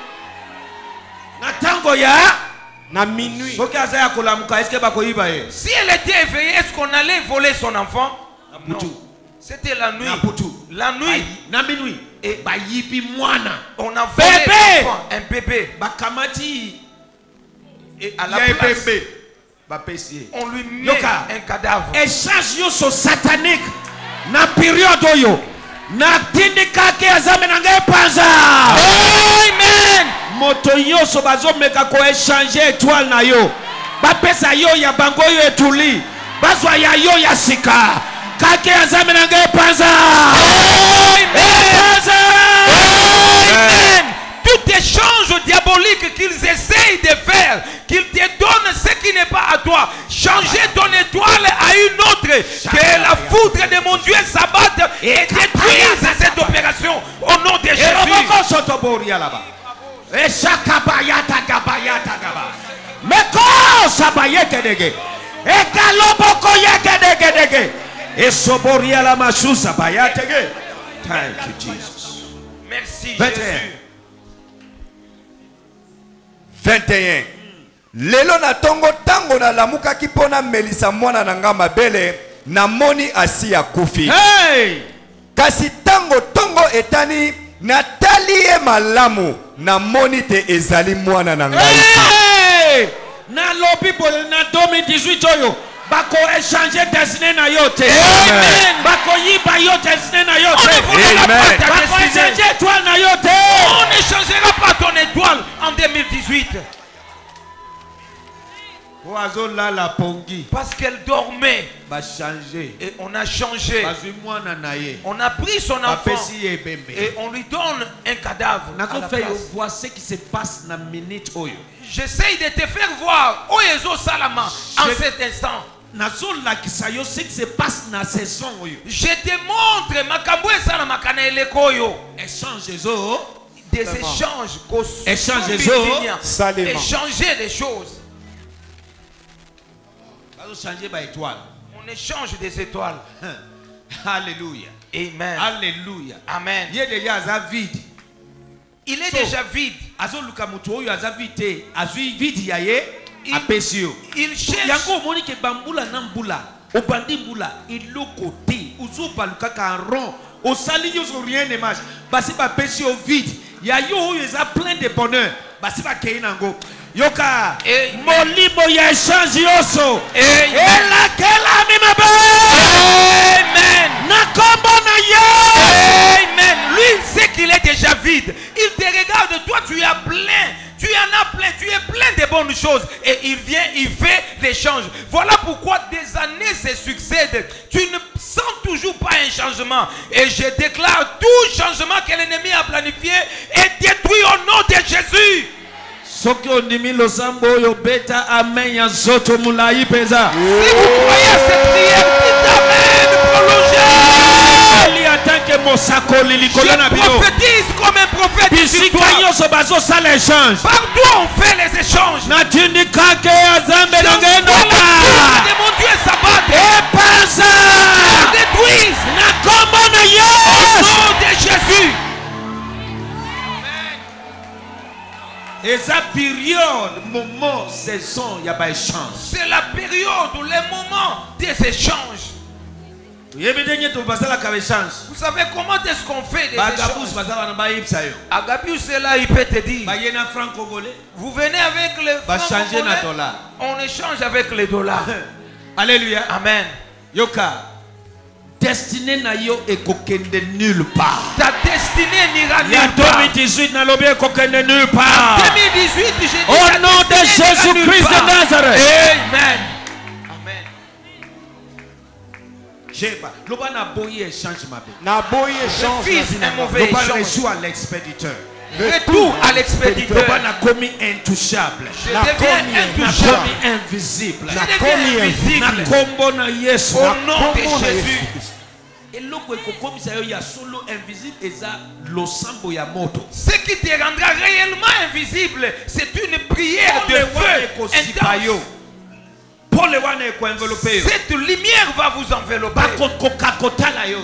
na tango ya Na minuit. soki aza ya kolamuka eske bakoyiba ye Si elle était éveillée, est-ce qu'on allait voler son enfant? Non. butu. C'était la nuit. na putu La nuit. na minui Et bayibi mwana on a volé Bébé. l'enfant, un bébé. bakamati Et à la ya place, ebembe bapesi ye on lui met Yoka. un cadavre. échange nyonso satanique na période oyo natindikaki azambe na ngai panza Amen. moto nyonso bazomeka koechange étoile na yo bapesa yo ya bango oyo etuli bazwa ya yo ya sika kaki azambe na ngai panza panza Amen. Tout échange diabolique qu'ils essayent de faire, qu'ils te donnent ce qui n'est pas à toi, changer ton étoile à une autre, que la foudre de mon Dieu s'abatte et détruise cette opération au nom de Jésus. eroboko sotoboria laba eshakabayata gabayata gaba mekosa bayekedege ekaloboko yekedegedege esoboria la masusa bayatege. Thank you Jesus. Merci 21. Jésus. 21. Lelo na tongo tango na lamukaki pona melisa mwana na nga mabele namoni asi ya kufi. Hey! Kasi tango tongo etani natali ye malamu namoni te ezali mwana na ngai te. Hey! Na lobi boye na 2018 oyo bako échanger destiné na yo te. Amen. Bako yiba yo destiné na yo On te. ne volera Amen. pas ta Bako destinée. échanger étoile na yo te. On ne changera pas ton étoile en 2018 Oazo la la pongi parce qu'elle dormait ba changer. et on a changé. Bazui mwana na ye. On a pris son enfant Bapesi ye bembe. et on lui donne un cadavre. à Nako la fait place. voir ce qui se passe na minute oyo. J'essaye de te faire voir Oyezo Salama en Je- cet instant. Nazo lakisa yo ce qui se passe na saison oyo. Je te montre Makambo Salama Kanaelekoyo. Échange zo. Des échanges. Échange Salément. Échanger des choses. Bazo changer ba étoile. On échange des étoiles. Alléluia. Amen. Alléluia. Amen. Ye déjà aza vide. Il est So, déjà vide. azoluka mutu oyo aza vide te azwi vide ya ye Il- apesi yo Il cherche. yango omoni ke bambula na mbula obandi mbula eloko te ozobalukaka en rond osali nyonso rien ne marche basi bapesi yo vide ya yo oyo eza plein de bonheur basi bakei nango yoka Amen. molimo ya échange nyonso Amen. elakelami mabe Amen. na kombo na ye Amen. Lui, il sait qu'il est déjà vide. Il te regarde, toi, tu as plein. Tu en as plein. Tu es plein de bonnes choses. Et il vient, il fait l'échange. Voilà pourquoi des années se succèdent. Tu ne sens toujours pas un changement. Et je déclare tout changement que l'ennemi a planifié est détruit au nom de Jésus. soki ondimi losambo oyo beta amen ya nzoto molai mpenza Si vous croyez à cette prière, dites Amen, prolongez. ali atanke mosakoli likolo na Je bino prophétise comme un prophète sur bisika toi. nyonso bazosala échange Partout on fait les échanges. natindikake ya zambe na J'envoie ngai la foudre noka de mon Dieu s'abattre. epanza Détruise na kombo na au yesu nom de Jésus. eza période moment saison ya baéchange C'est la période ou les moments des échanges. oyebi ndenge to basalaka baéchange Vous savez comment est-ce qu'on fait des bagabusi échanges? baza wana bayebisa yo Agabius est là, il peut te dire. baye na franc congolais Vous venez avec les francs bachanger na congolais, dollar on échange avec les dollars. alléluia Amen. yoka destiné na yo ekokende nulle part Ta destinée n'ira il y a nulle part. 2018 nalobi ekokende nulle part 2018, j'ai dit au ta nom de destinée n'ira Jésus nulle Christ part. de Nazareth Amen. Amen. jeba loba na boyi échange mabe Na boy échange. Fils, na un vie mauvais loba échange. reçu à l'expéditeur Retour à l'expéditeur. loba na komi intouchable Je Na deviens komi, na intouchable. komi invisible Je Na deviens komi na invisible. kombo na Yesu Au nom de kombo na Jésus. Yesu Christ. eloko eloko ekokomisa yo ya solo invisible eza losambo ya moto. Ce qui te rendra réellement invisible, c'est une prière de feu intense. Cette lumière va vous envelopper.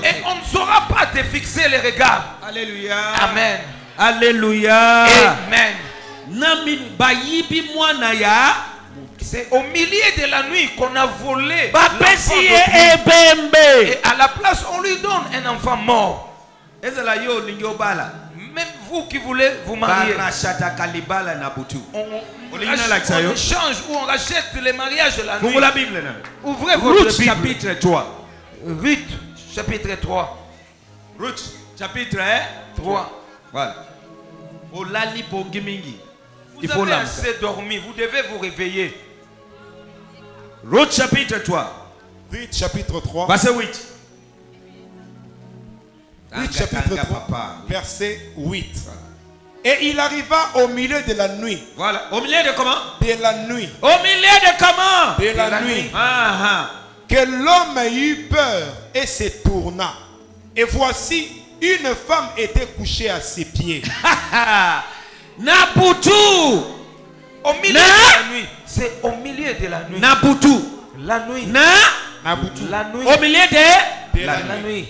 Et on ne saura pas te fixer les regards. Alléluia. Amen. Alléluia. Amen. C'est au milieu de la nuit qu'on a volé l'enfant d'Obli. Et à la place, on lui donne un enfant mort. Même vous qui voulez vous marier, on change ou on rachète les mariages de la nuit. Ouvrez votre Ruth Bible. chapitre 3. Ruth chapitre 3. Ruth chapitre 3. Voilà. Il Vous faut avez l'âme. assez dormi, vous devez vous réveiller. Ruth chapitre 3. Ruth chapitre 3. Verset 8. Ruth chapitre 3, verset 8. Et il arriva au milieu de la nuit. Voilà. Au milieu de comment? De la nuit. Au milieu de comment? De la nuit. Ah, Que l'homme eut peur et se tourna. Et voici, une femme était couchée à ses pieds. ah. Nabutu. Au milieu de la nuit. C'est au milieu de la nuit. Nabutu. La nuit. Nabutu. La nuit. Au milieu de La La nuit.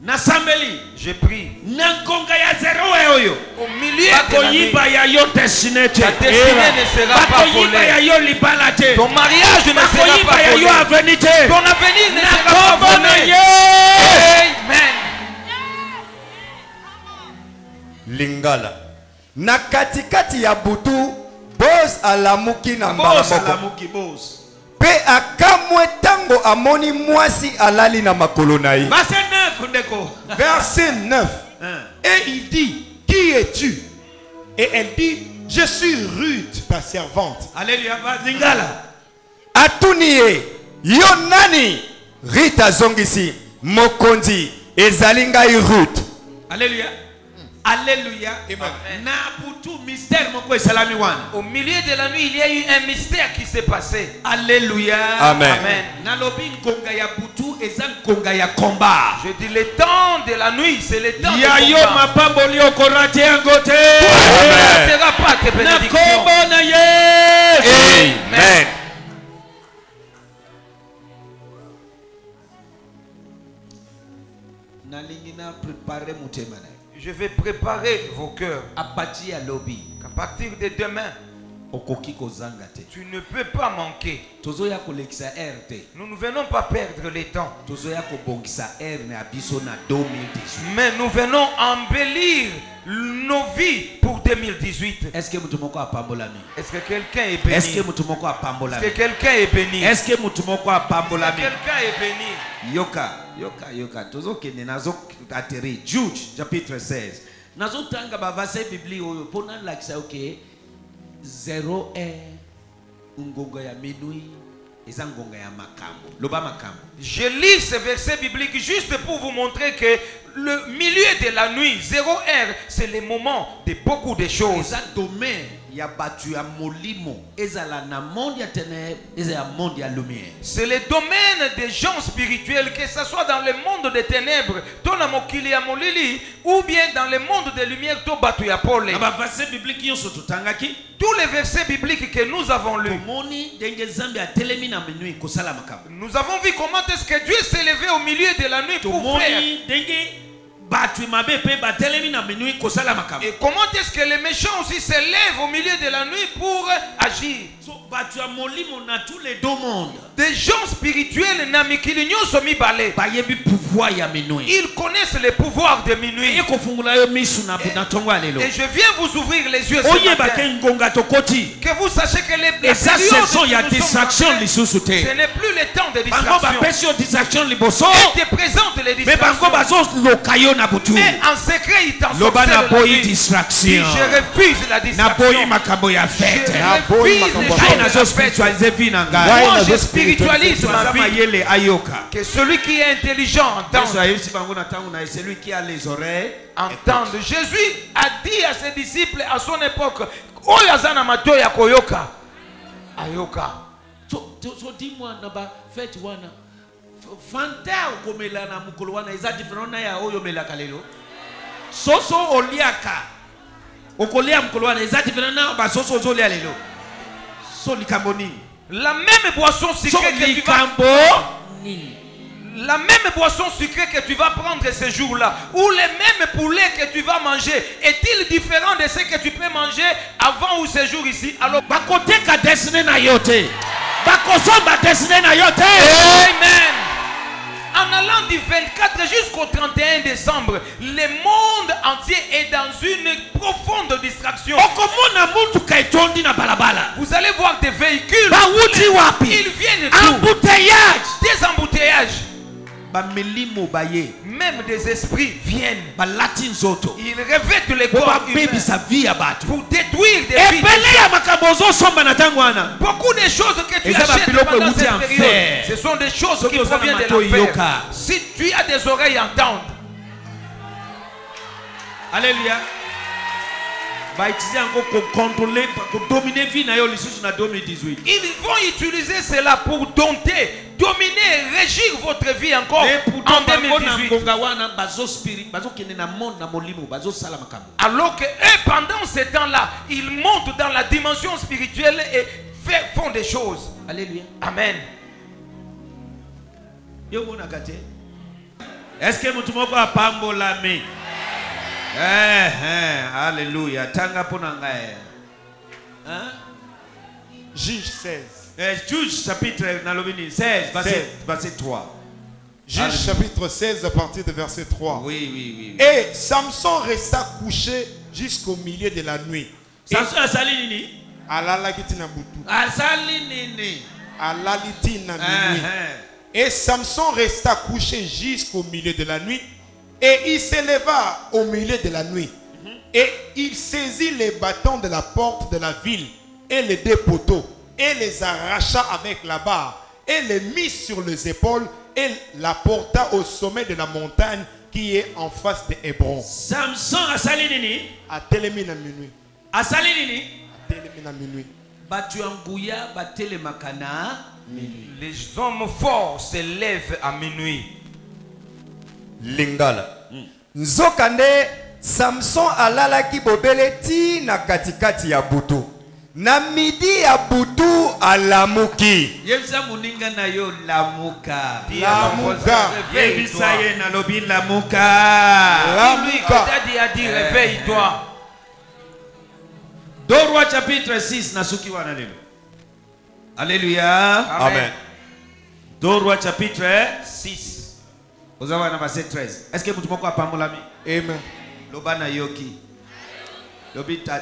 Nasambeli. Je prie. Nankonga ya zero oyo. Au milieu de la nuit. Bakoyiba ya yo destinée. Ta destinée ne sera pas Bakoyiba ya volée. yo libala te. Ton mariage ne sera Bakoyiba pas ya yo volé. avenir te. Ton avenir ne sera pas Nakombo na volé. ye. Amen. Lingala. Na katikati ya butu, Boz alamuki na mbala Boss moko. alamuki boss. Pe akamwe tango amoni mwasi alali na makolo na ye. Verset 9 ndeko. Verset 9. Hein. Et il dit, qui es-tu? Et elle dit, je suis Ruth, ta servante. Alléluia. Lingala. Atuni ye, yo nani? Rita zongisi, mokonzi, ezali ngai Ruth. Alléluia. Alléluia. Amen. Nabutu mystère moko esalami wana. Au milieu de la nuit, il y a eu un mystère qui s'est passé. Alléluia. Amen. Amen. Nalobi nkonga ya butu eza nkonga ya combat. Je dis le temps de la nuit, c'est le temps de Ya yo combat. mapamboli okorate yango te. Tu ne rateras pas tes Na bénédictions. kombo na Yesu. Amen. Nalingi na préparer mutema na. Je vais préparer vos cœurs. A partir ya lobi À partir de demain, okoki kozanga te. tu ne peux pas manquer. Tozoya kolekisa RT. Nous ne venons pas perdre le temps, Tozoya kobongisa R na biso na 2018. mais nous venons embellir nos vies pour 2018. Est-ce que mutu moko apambolami? Est-ce que quelqu'un est béni? Est-ce que mutu moko Est-ce apambolami? que quelqu'un est béni? Est-ce que mutu moko Est-ce que apambolami? quelqu'un est béni? Yoka. Tozokende nazo atterri. Jude chapitre 16. Nazo tanga ba verset biblique oyo pona lakisa oke 0 ngonga ya minui eza ngonga ya makambo. Loba makambo. Je lis ce verset biblique juste pour vous montrer que le milieu de la nuit, 0h, c'est le moment de beaucoup de choses. Eza domaine ya batu ya molimo ezala na monde ya ténèbres eza ya monde ya lumière. C'est le domaine des gens spirituels, que ce soit dans le monde des ténèbres, tona mokili ya molili, ou bien dans le monde des lumières, to batu ya pole. Na ba verset biblique nyonso tutangaki Tous les versets bibliques que nous avons lus, tomoni ndenge Nzambe atelemi na minui kosala makambo. nous avons vu comment est-ce que Dieu s'est levé au milieu de la nuit pour faire. Tomoni ndenge batu mabe pe batelemi na minui kosala makambo. Et comment est-ce que les méchants aussi se lèvent au milieu de la nuit pour agir. So batu ya molimo na tous les deux mondes Des gens spirituels na mikili nyonso mibale. bayebi pouvoir ya minui. Ils connaissent le pouvoir de minuit. Eye kofungula yo misu na tongo alelo. Et je viens vous ouvrir les yeux ce Oyeba ke matin. ngonga tokoti. Que vous sachiez que les Et ça périodes ce sont ya que nous sommes distraction en train, lisusu te. ce n'est plus le temps de Bango ba distraction. pesi yo distraction liboso. Et te présente les Mais bango distractions. bazo lokayo na butu. Mais en secret, ils t'en Loba na sortent de la boyi nuit. distraction. Je refuse la Na distraction. boyi makambo ya fête. Je refuse les Ngai choses de nazo la fête. spiritualiser vie na ngai. Moi, Ngai je nazo spiritualise ma Twaza vie. mayele ayoka. Que celui qui est intelligent entende. Yesu ayebisi bango na tango na ye, celui qui a les oreilles Entendre. Jésus a dit à ses disciples à son époque, oyo aza na matoi ya koyoka ayoka. so dis-moi na ba fête wana fanta okomela na mukolo wana eza différent na ya oyo melaka lelo. Soso oliaka okolia mukolo wana eza différent na ba soso ozolia lelo. So likambo nini? La même boisson sucrée que tu vas... La même boisson sucrée que tu vas prendre ce jour-là, ou le même poulet que tu vas manger, est-il différent de ce que tu peux manger avant ou ce jour ici? Alors, bakoteka destiné na yote. Bakosomba destiné na yote. Amen. En allant du 24 jusqu'au 31 décembre, le monde entier est dans une profonde distraction. Vous allez voir des véhicules. Ils viennent d'où? Des embouteillages. Même des esprits viennent. Ils revêtent les corps humains pour détruire des vies. Beaucoup de choses que tu achètes pendant cette période, ce sont des choses qui proviennent de l'enfer. Si tu as des oreilles à entendre. Alléluia. Ils vont utiliser cela pour dompter, dominer, régir votre vie encore en 2018. Alors que eux, pendant ce temps-là, ils montent dans la dimension spirituelle et font des choses. Alléluia. Amen. Est-ce que vous avez pambolami? Alléluia. Tanga ponangae. Juge 16. Juge chapitre 16, verset 3. Juge chapitre 16 à partir de verset 3. Oui. Et Samson resta couché jusqu'au milieu de la nuit. Samson a sali nini? Alalakiti na butu. Asali nini? Alaliti na minuit. Et Samson resta couché jusqu'au milieu de la nuit. Et il s'éleva au milieu de la nuit. Et il saisit les bâtons de la porte de la ville et les deux poteaux et les arracha avec la barre et les mit sur les épaules et la porta au sommet de la montagne qui est en face de Hébron. Samson a sali nini? A telemi na minuit. A sali nini? A telemi na minuit. Batu ambuya batele makana minuit. Les hommes forts se lèvent à minuit. Lingala. Nzokande Samson alalaki bobele ti na katikati ya butu. Na midi ya butu alamuki. Yebisa muninga na yo lamuka. Lamuka. Yebisa ye na lobi lamuka. Lamuka. Réveille-toi. 2 Rois chapitre 6 na suki wana lelo. Alléluia. Amen. 2 Rois chapitre 6. Vous avez un verset 13. Est-ce que vous pouvez parler? Amen. Loba na yoki.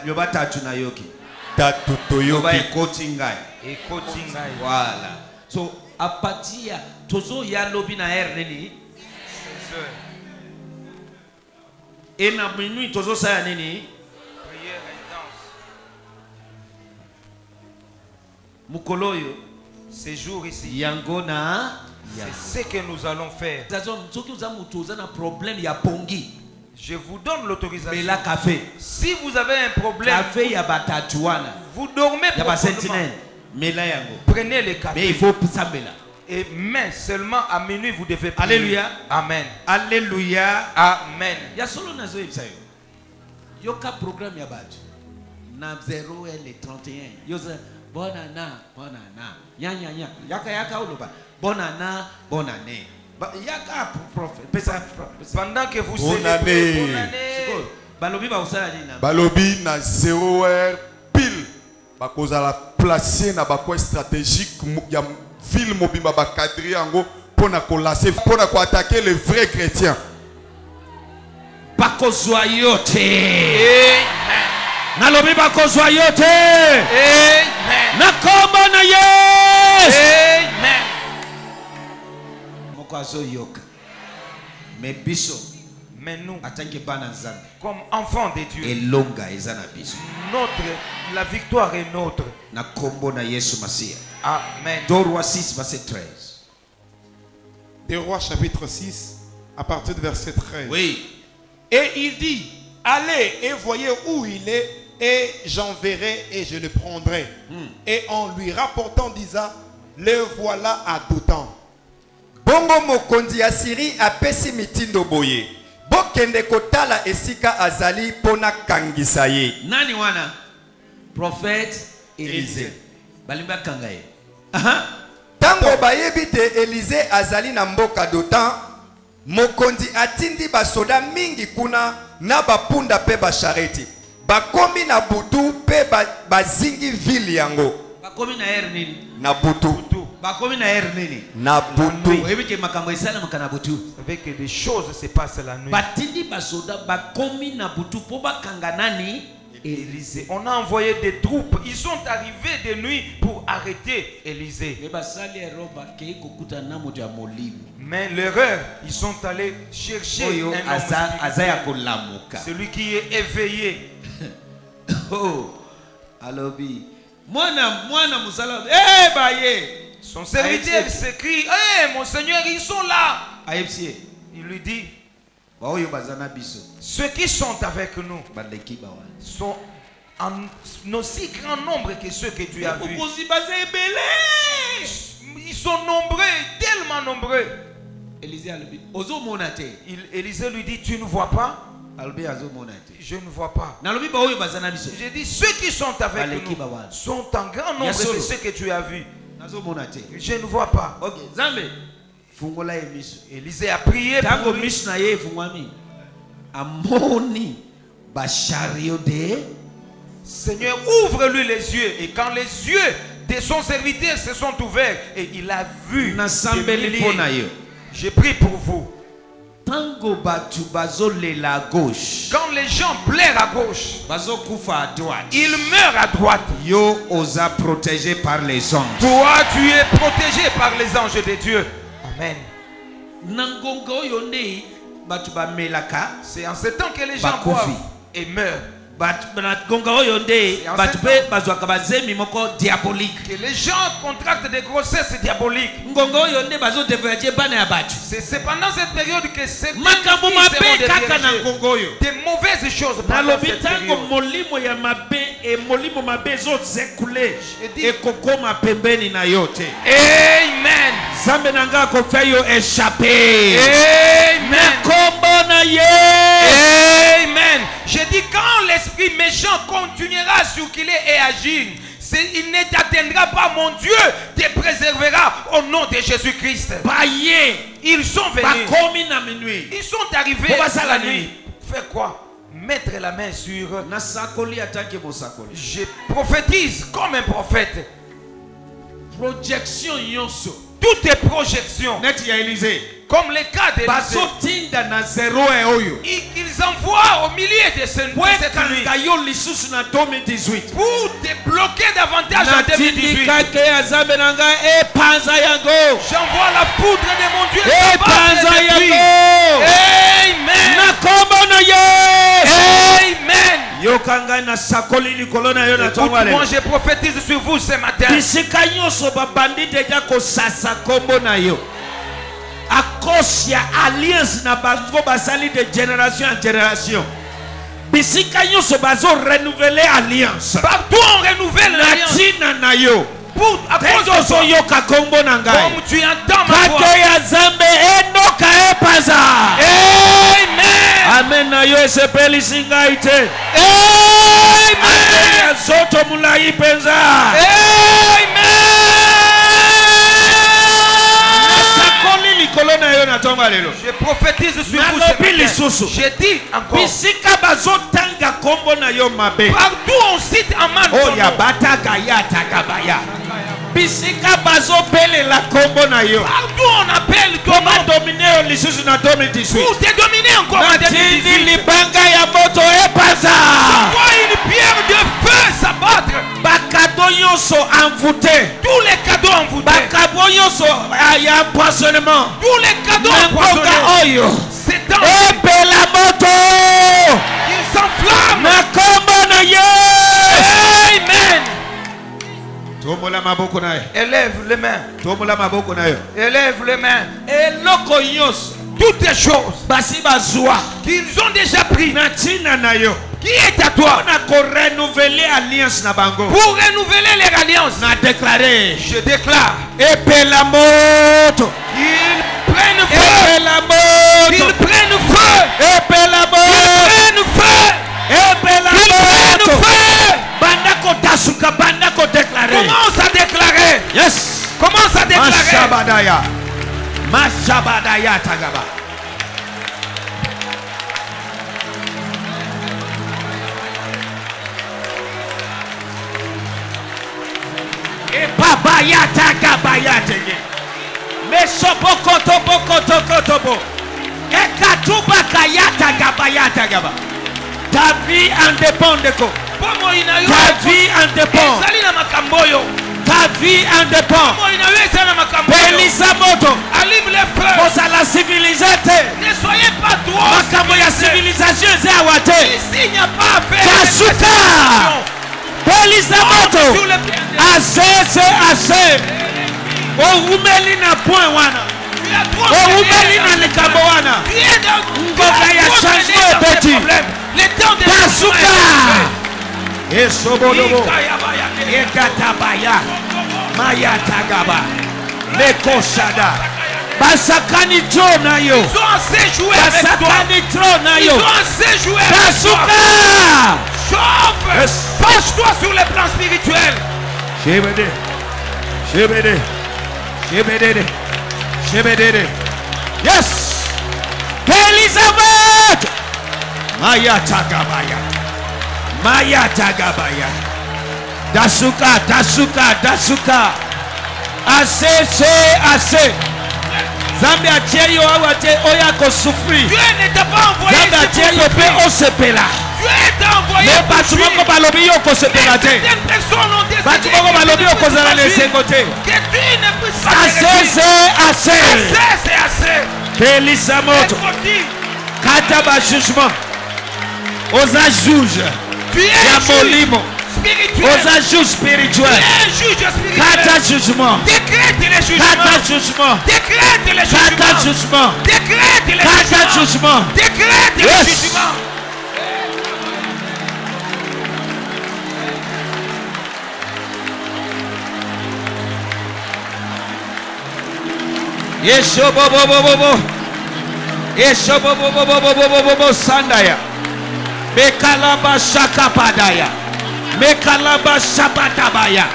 Loba tatu na yoki. Tatu Loba toyoki. ekotingai. Ekotingai. Voilà. So à partir tozo ya lobi na air nini? Et na minuit tozo sa nini? Prière intense. Mukoloyo. Ces jours ici. Yangona. C'est ce que nous allons faire. Je vous donne l'autorisation. Si vous avez un problème, vous dormez profondément. Prenez le café. Et mais seulement à minuit vous devez prier. Alléluia. Amen. Alléluia. Amen. Ya solo nazo ibsayo. Yoka programme ya batu. Na 0 et 31. Yoza bonana. Nya. Yaka oloba. Bonne année. Yaka prophète. Pendant que vous Bonne célébrez, année. bonne année. Balobi ba usala dina. Balobi na 0 heure pile. Bakoza la placer na bakwa stratégique ya ville mobimba ba cadrer yango pona ko lasser pona ko attaquer les vrais chrétiens. Bakozwa yote. Amen. Nalobi bakozwa yote. Amen. Nakomba na yes. Amen. Mokwazo yoka. Mais biso. Mais nous, Atanke bana nzambe. comme enfants de Dieu, Elonga ezana biso. la victoire est nôtre. Na kombo na Yesu Masia. Amen. 2 Rois 6 verset 13. 2 Rois chapitre 6 à partir du verset 13. Oui. Et il dit, allez et voyez où il est, et j'enverrai et je le prendrai. Et en lui rapportant d'Isa, le voilà à Dothan. bongo mokonzi ya Syrie apesi mitindo boye bokende kotala esika azali pona kangisa ye. Nani wana? Prophète Élisée. Balimba kangaye. Aha. Tango bayebi te Élisée azali na mboka Dotan, mokonzi atindi basoda mingi kuna na bapunda pe bashareti. Bakomi na butu pe bazingi ville yango. Bakomi na air nini? Na butu. Bakomi na air nini? Na butu. Oyebi makambo esala makana butu. Avec que des choses se passent la nuit. Batindi basoda bakomi na butu po bakanga nani? Élisée. On a envoyé des troupes. Ils sont arrivés de nuit pour arrêter Élisée. Mais l'erreur, ils sont allés chercher un homme spirituel. Celui qui est éveillé. Oh, alobi. Son serviteur s'écrie, hey, mon Seigneur, ils sont là. Il lui dit, ceux qui sont avec nous sont en aussi grand nombre que ceux que tu as vus. Ils sont nombreux, tellement nombreux. Élisée lui dit, tu ne vois pas? Je ne vois pas. J'ai dit, ceux qui sont avec nous sont en grand nombre que ceux que tu as vus. Je ne vois pas. Élisée a prié pour lui. Seigneur, ouvre-lui les yeux. Et quand les yeux de son serviteur se sont ouverts, et il a vu. J'ai prié pour vous. Quand les gens pleurent à gauche, ils meurent à droite. Yo osa protégé par les anges. Toi, tu es protégé par les anges de Dieu. Amen. C'est en ce temps que les gens boivent et meurent. Que les gens contractent des grossesses diaboliques. C'est pendant cette période que certains des mauvaises choses pendant cette période. Amen. Je dis quand l'esprit méchant continuera à circuler et agir, il ne t'atteindra pas, mon Dieu te préservera au nom de Jésus-Christ. Ils sont venus. Ils sont arrivés la nuit. Faire quoi? Mettre la main sur. Je prophétise comme un prophète. Projection yonso. Toutes les projections. Comme les cas d'Élisée. Ils envoient au milieu de cette nuit pour te bloquer davantage en 2018. J'envoie la poudre de mon Dieu. Amen. Amen. Moi je prophétise sur vous ce matin. À cause ya alliance na bazo basali de génération en génération. Bisika nyoso bazo renouveler alliance. Partout on renouvelle l'alliance. Natina na yo. Pour à cause de so yoka kombo na ngai. Comme tu entends ma voix. Kate ya zambe enoka epaza. Amen. Amen na yo esepeli singaite. Amen. Zoto mulai penza. Amen. Je prophétise sur vous ce matin. Je dis encore. Partout on cite un man. Partout on appelle ton nom. Pour te dominer encore en 2018. Pourquoi une pierre de feu s'abattre? Tous les cadeaux envoûtés. Tous les cadeaux empoisonnés. C'est dans ils s'enflamment. Amen. Élève les mains. Élève les mains. Toutes les choses qu'ils ont déjà pris. Qui est à toi? Pour renouveler alliance na bango. Pour renouveler les alliances. Na déclarer. Je déclare. Epela moto. Il prennent feu. Epela moto. Qu'ils prennent feu. Epela moto. Qu'ils prennent feu. Epela Qu'ils prennent moto. feu. Bandako tasuka, bandako déclarer. Commence à déclarer. Yes. Commence à déclarer. Mashabadaya. Mashabadaya tagaba. E baba ya tagaba ya tege. Mesoboko toboko tokotobo. E katuba kayata gaba ya tagaba. Ta vie en dépend de quoi? Pomo inayo. Ta vie en dépend. Ezali na makamboyo. Ta vie en dépend. Pomo inayo ezali na makamboyo. Belisa moto. Allume les feux. Pour la civilisation. Ne soyez pas trop. Makambo ya civilisation zewate. Ici il n'y a pas à faire. Kasuka. Belisa moto. Sur le pied. Assez, assez. Oumeli na point wana. Tu as trop Oumeli na likambo wana. Tu es dans Ngoga ya changement petit. Les temps de Kasuka. Esobodobo. Ekatabaya. Mayatagaba. Mekoshada. Basakani tro na yo. Ils ont assez joué avec toi. Basakani tro na Ils yo. ont assez joué avec toi. Kasuka. Chauffe. Yes. Penche-toi sur le plan spirituel. Shebede. Shebede. Shebede. Shebede. Yes. Elizabeth. Mayatagabaya. Mayatagabaya. Dasuka, Dasuka, Dasuka. Assez, c'est assez. Zambi atieyo awate oya ko souffrir. Dieu ne t'a pas envoyé Zambi ici atieyo pour pe souffrir. o sepela. Dieu t'a envoyé Mais pour batu fuir. moko balobi yo ko sepela te. Certaines personnes ont décidé Batu moko balobi yo ko zala les côtés. que tu ne puisses pas Assez, c'est assez. Assez, c'est assez. Kelisa moto. Être dit, Kata ba jugement. Oza juge. tu es Ya un juge molimo. spirituel. Oza juge Tu spirituel. es un juge spirituel. Kata jugement. Décrète les jugements. Kata jugement. Décrète les Kata jugements. jugement. Décrète les Kata jugements. jugement. Décrète les Yes. jugements. Yesho bo bo bo bo bo. Yesho bo bo bo bo bo bo bo bo bo sandaya. Mekalaba shakapadaya. Mekalaba shabatabaya.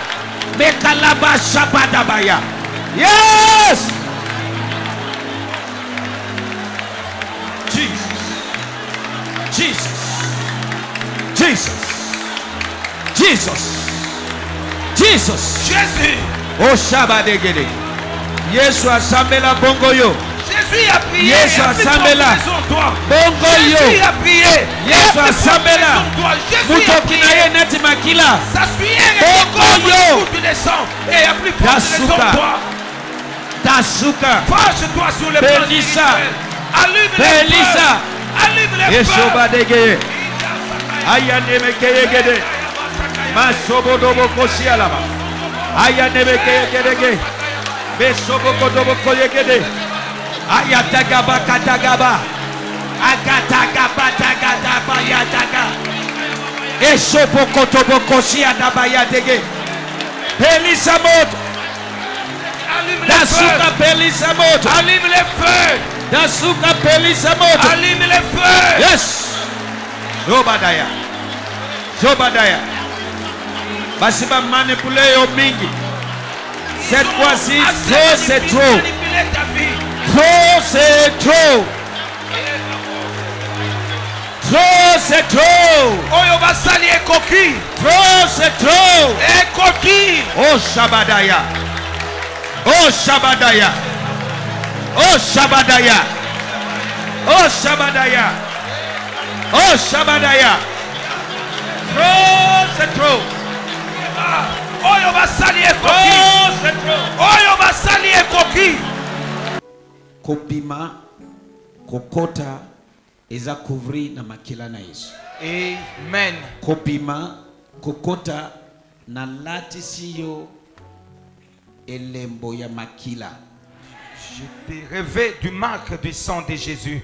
Mekalaba shabatabaya. Yes. Jesus. Jesus. Jesus. Jesus. Jesus. Jésus. Oh Shabadegede. Yesu asambela bongo yo. Jésus a prié. Yesu et a pris asambela. ton toi. Bongo Jésus yo. a prié. Yesu asambela. Jésus a Mutoki na prié. ye neti makila. Sa sueur Bongo est comme yo. le coup de sang. Et il y a plus fort que Yasuka. toi. Tasuka. Fâche-toi sur le plan Belisa. spirituel. Allume les Belisa. feux. Allume les Yesu feux. badege. Ayane mekeyegede. Masobodobo kosialaba. Ayane mekeyegede. Besobokodobo koyegede. Ayatagaba katagaba. Agatagaba tagadaba yataga. Esobokotobo kosiadaba yatege. Belisa moto. Allume les Dasuka feux. Belisa moto. Allume les feux. Dasuka Belisa moto. Allume les feux. Yes. Jobadaya. Jobadaya. Basi ba manipule yo mingi. Cette fois-ci, trop c'est trop. Manipuler ta vie. Trop c'est trop. Trop c'est trop. Oyo basali ekoki. Trop c'est trop. Ekoki. Oh Shabadaya. Oh Shabadaya. Oh Shabadaya. Oh Shabadaya. Oh Shabadaya. Trop c'est trop. Oyo basali ekoki. Oh c'est trop. Oyo basali ekoki. Kopima kokota eza couvrir na makila na Yesu. Amen. Kopima kokota na latisi yo elembo ya makila. Je t'ai rêvé du marque du sang de Jésus.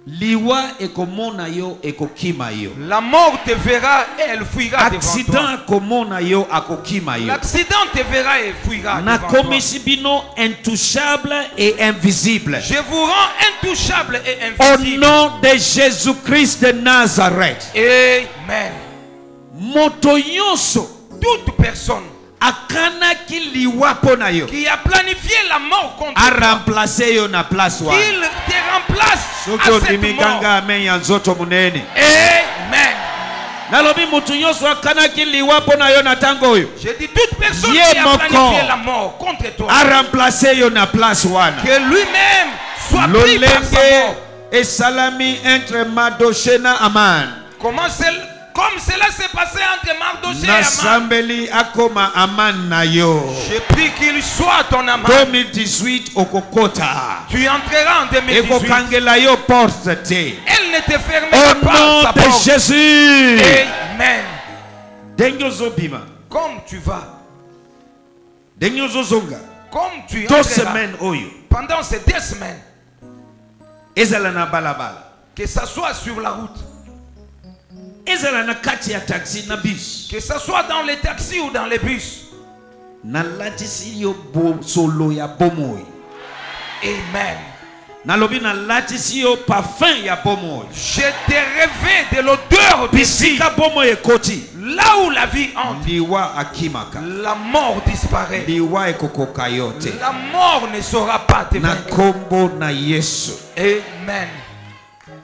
liwa ekomona yo ekokima yo. La mort te verra et elle fuira devant Accident toi. akomona yo akokima yo. L'accident te verra et fuira Na devant toi. komisi bino intouchable et invisible. Je vous rends intouchable et Au invisible. nom de Jésus-Christ de Nazareth. Amen. Moto nyonso Toute personne akanaki liwa pona yo qui a planifié la mort contre a toi, remplacer yo na place wana. qu'il te remplace Soki à cette ondimi mort. ganga amen ya nzoto munene. Amen. Nalobi mutu nyonso akanaki liwa pona yo na tango oyo Je dis toute personne Dieu qui a mon planifié corps la mort contre toi, a remplacer yo na place wana. que lui-même soit pris par sa Lolenge mort. esalami entre Madoshe na Aman. Comme cela s'est passé entre Mardoché et Aman. Nasambeli akoma Aman na yo. Je prie qu'il soit ton Aman. 2018 okokota. Tu entreras en 2018. Ekokangela yo porte te. Elle ne te fermera Au pas nom sa de porte. Jésus. Amen. Dengozo bima. Comme tu vas, Dengozo zonga. comme tu 2 entreras semaines oyo. pendant ces 2 semaines, Ezala na balabala. que ça soit sur la route, Ezala na kati ya taxi na bus. que ça soit dans les taxis ou dans les bus. Na latisi yo solo ya bomoi. Amen. Nalobi na latisi yo parfum ya bomoi. Je t'ai rêvé de l'odeur de vie. Bisika bomoi ekoti. Là où la vie entre, Liwa akimaka. la mort disparaît. Liwa ekokoka yo te. La mort ne saura pas te Na vaincre. kombo na Yesu. Amen.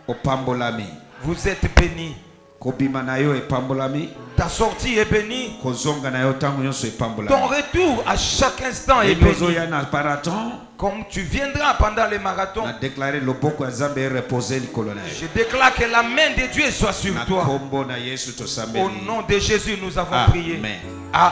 Opambolami. Vous êtes bénis. Kobima na yo epambolami. Ta sortie est bénie. Kozonga na yo tango nyonso Ton epambolami. retour à chaque instant est Enozo béni. ya na marathon. Comme tu viendras pendant les marathons, Na déclaré loboko ya Nzambe reposer likolo na yo. je déclare que la main de Dieu soit sur Na toi. kombo na Yesu Au tosambeli. nom de Jésus, nous avons prié. Amen.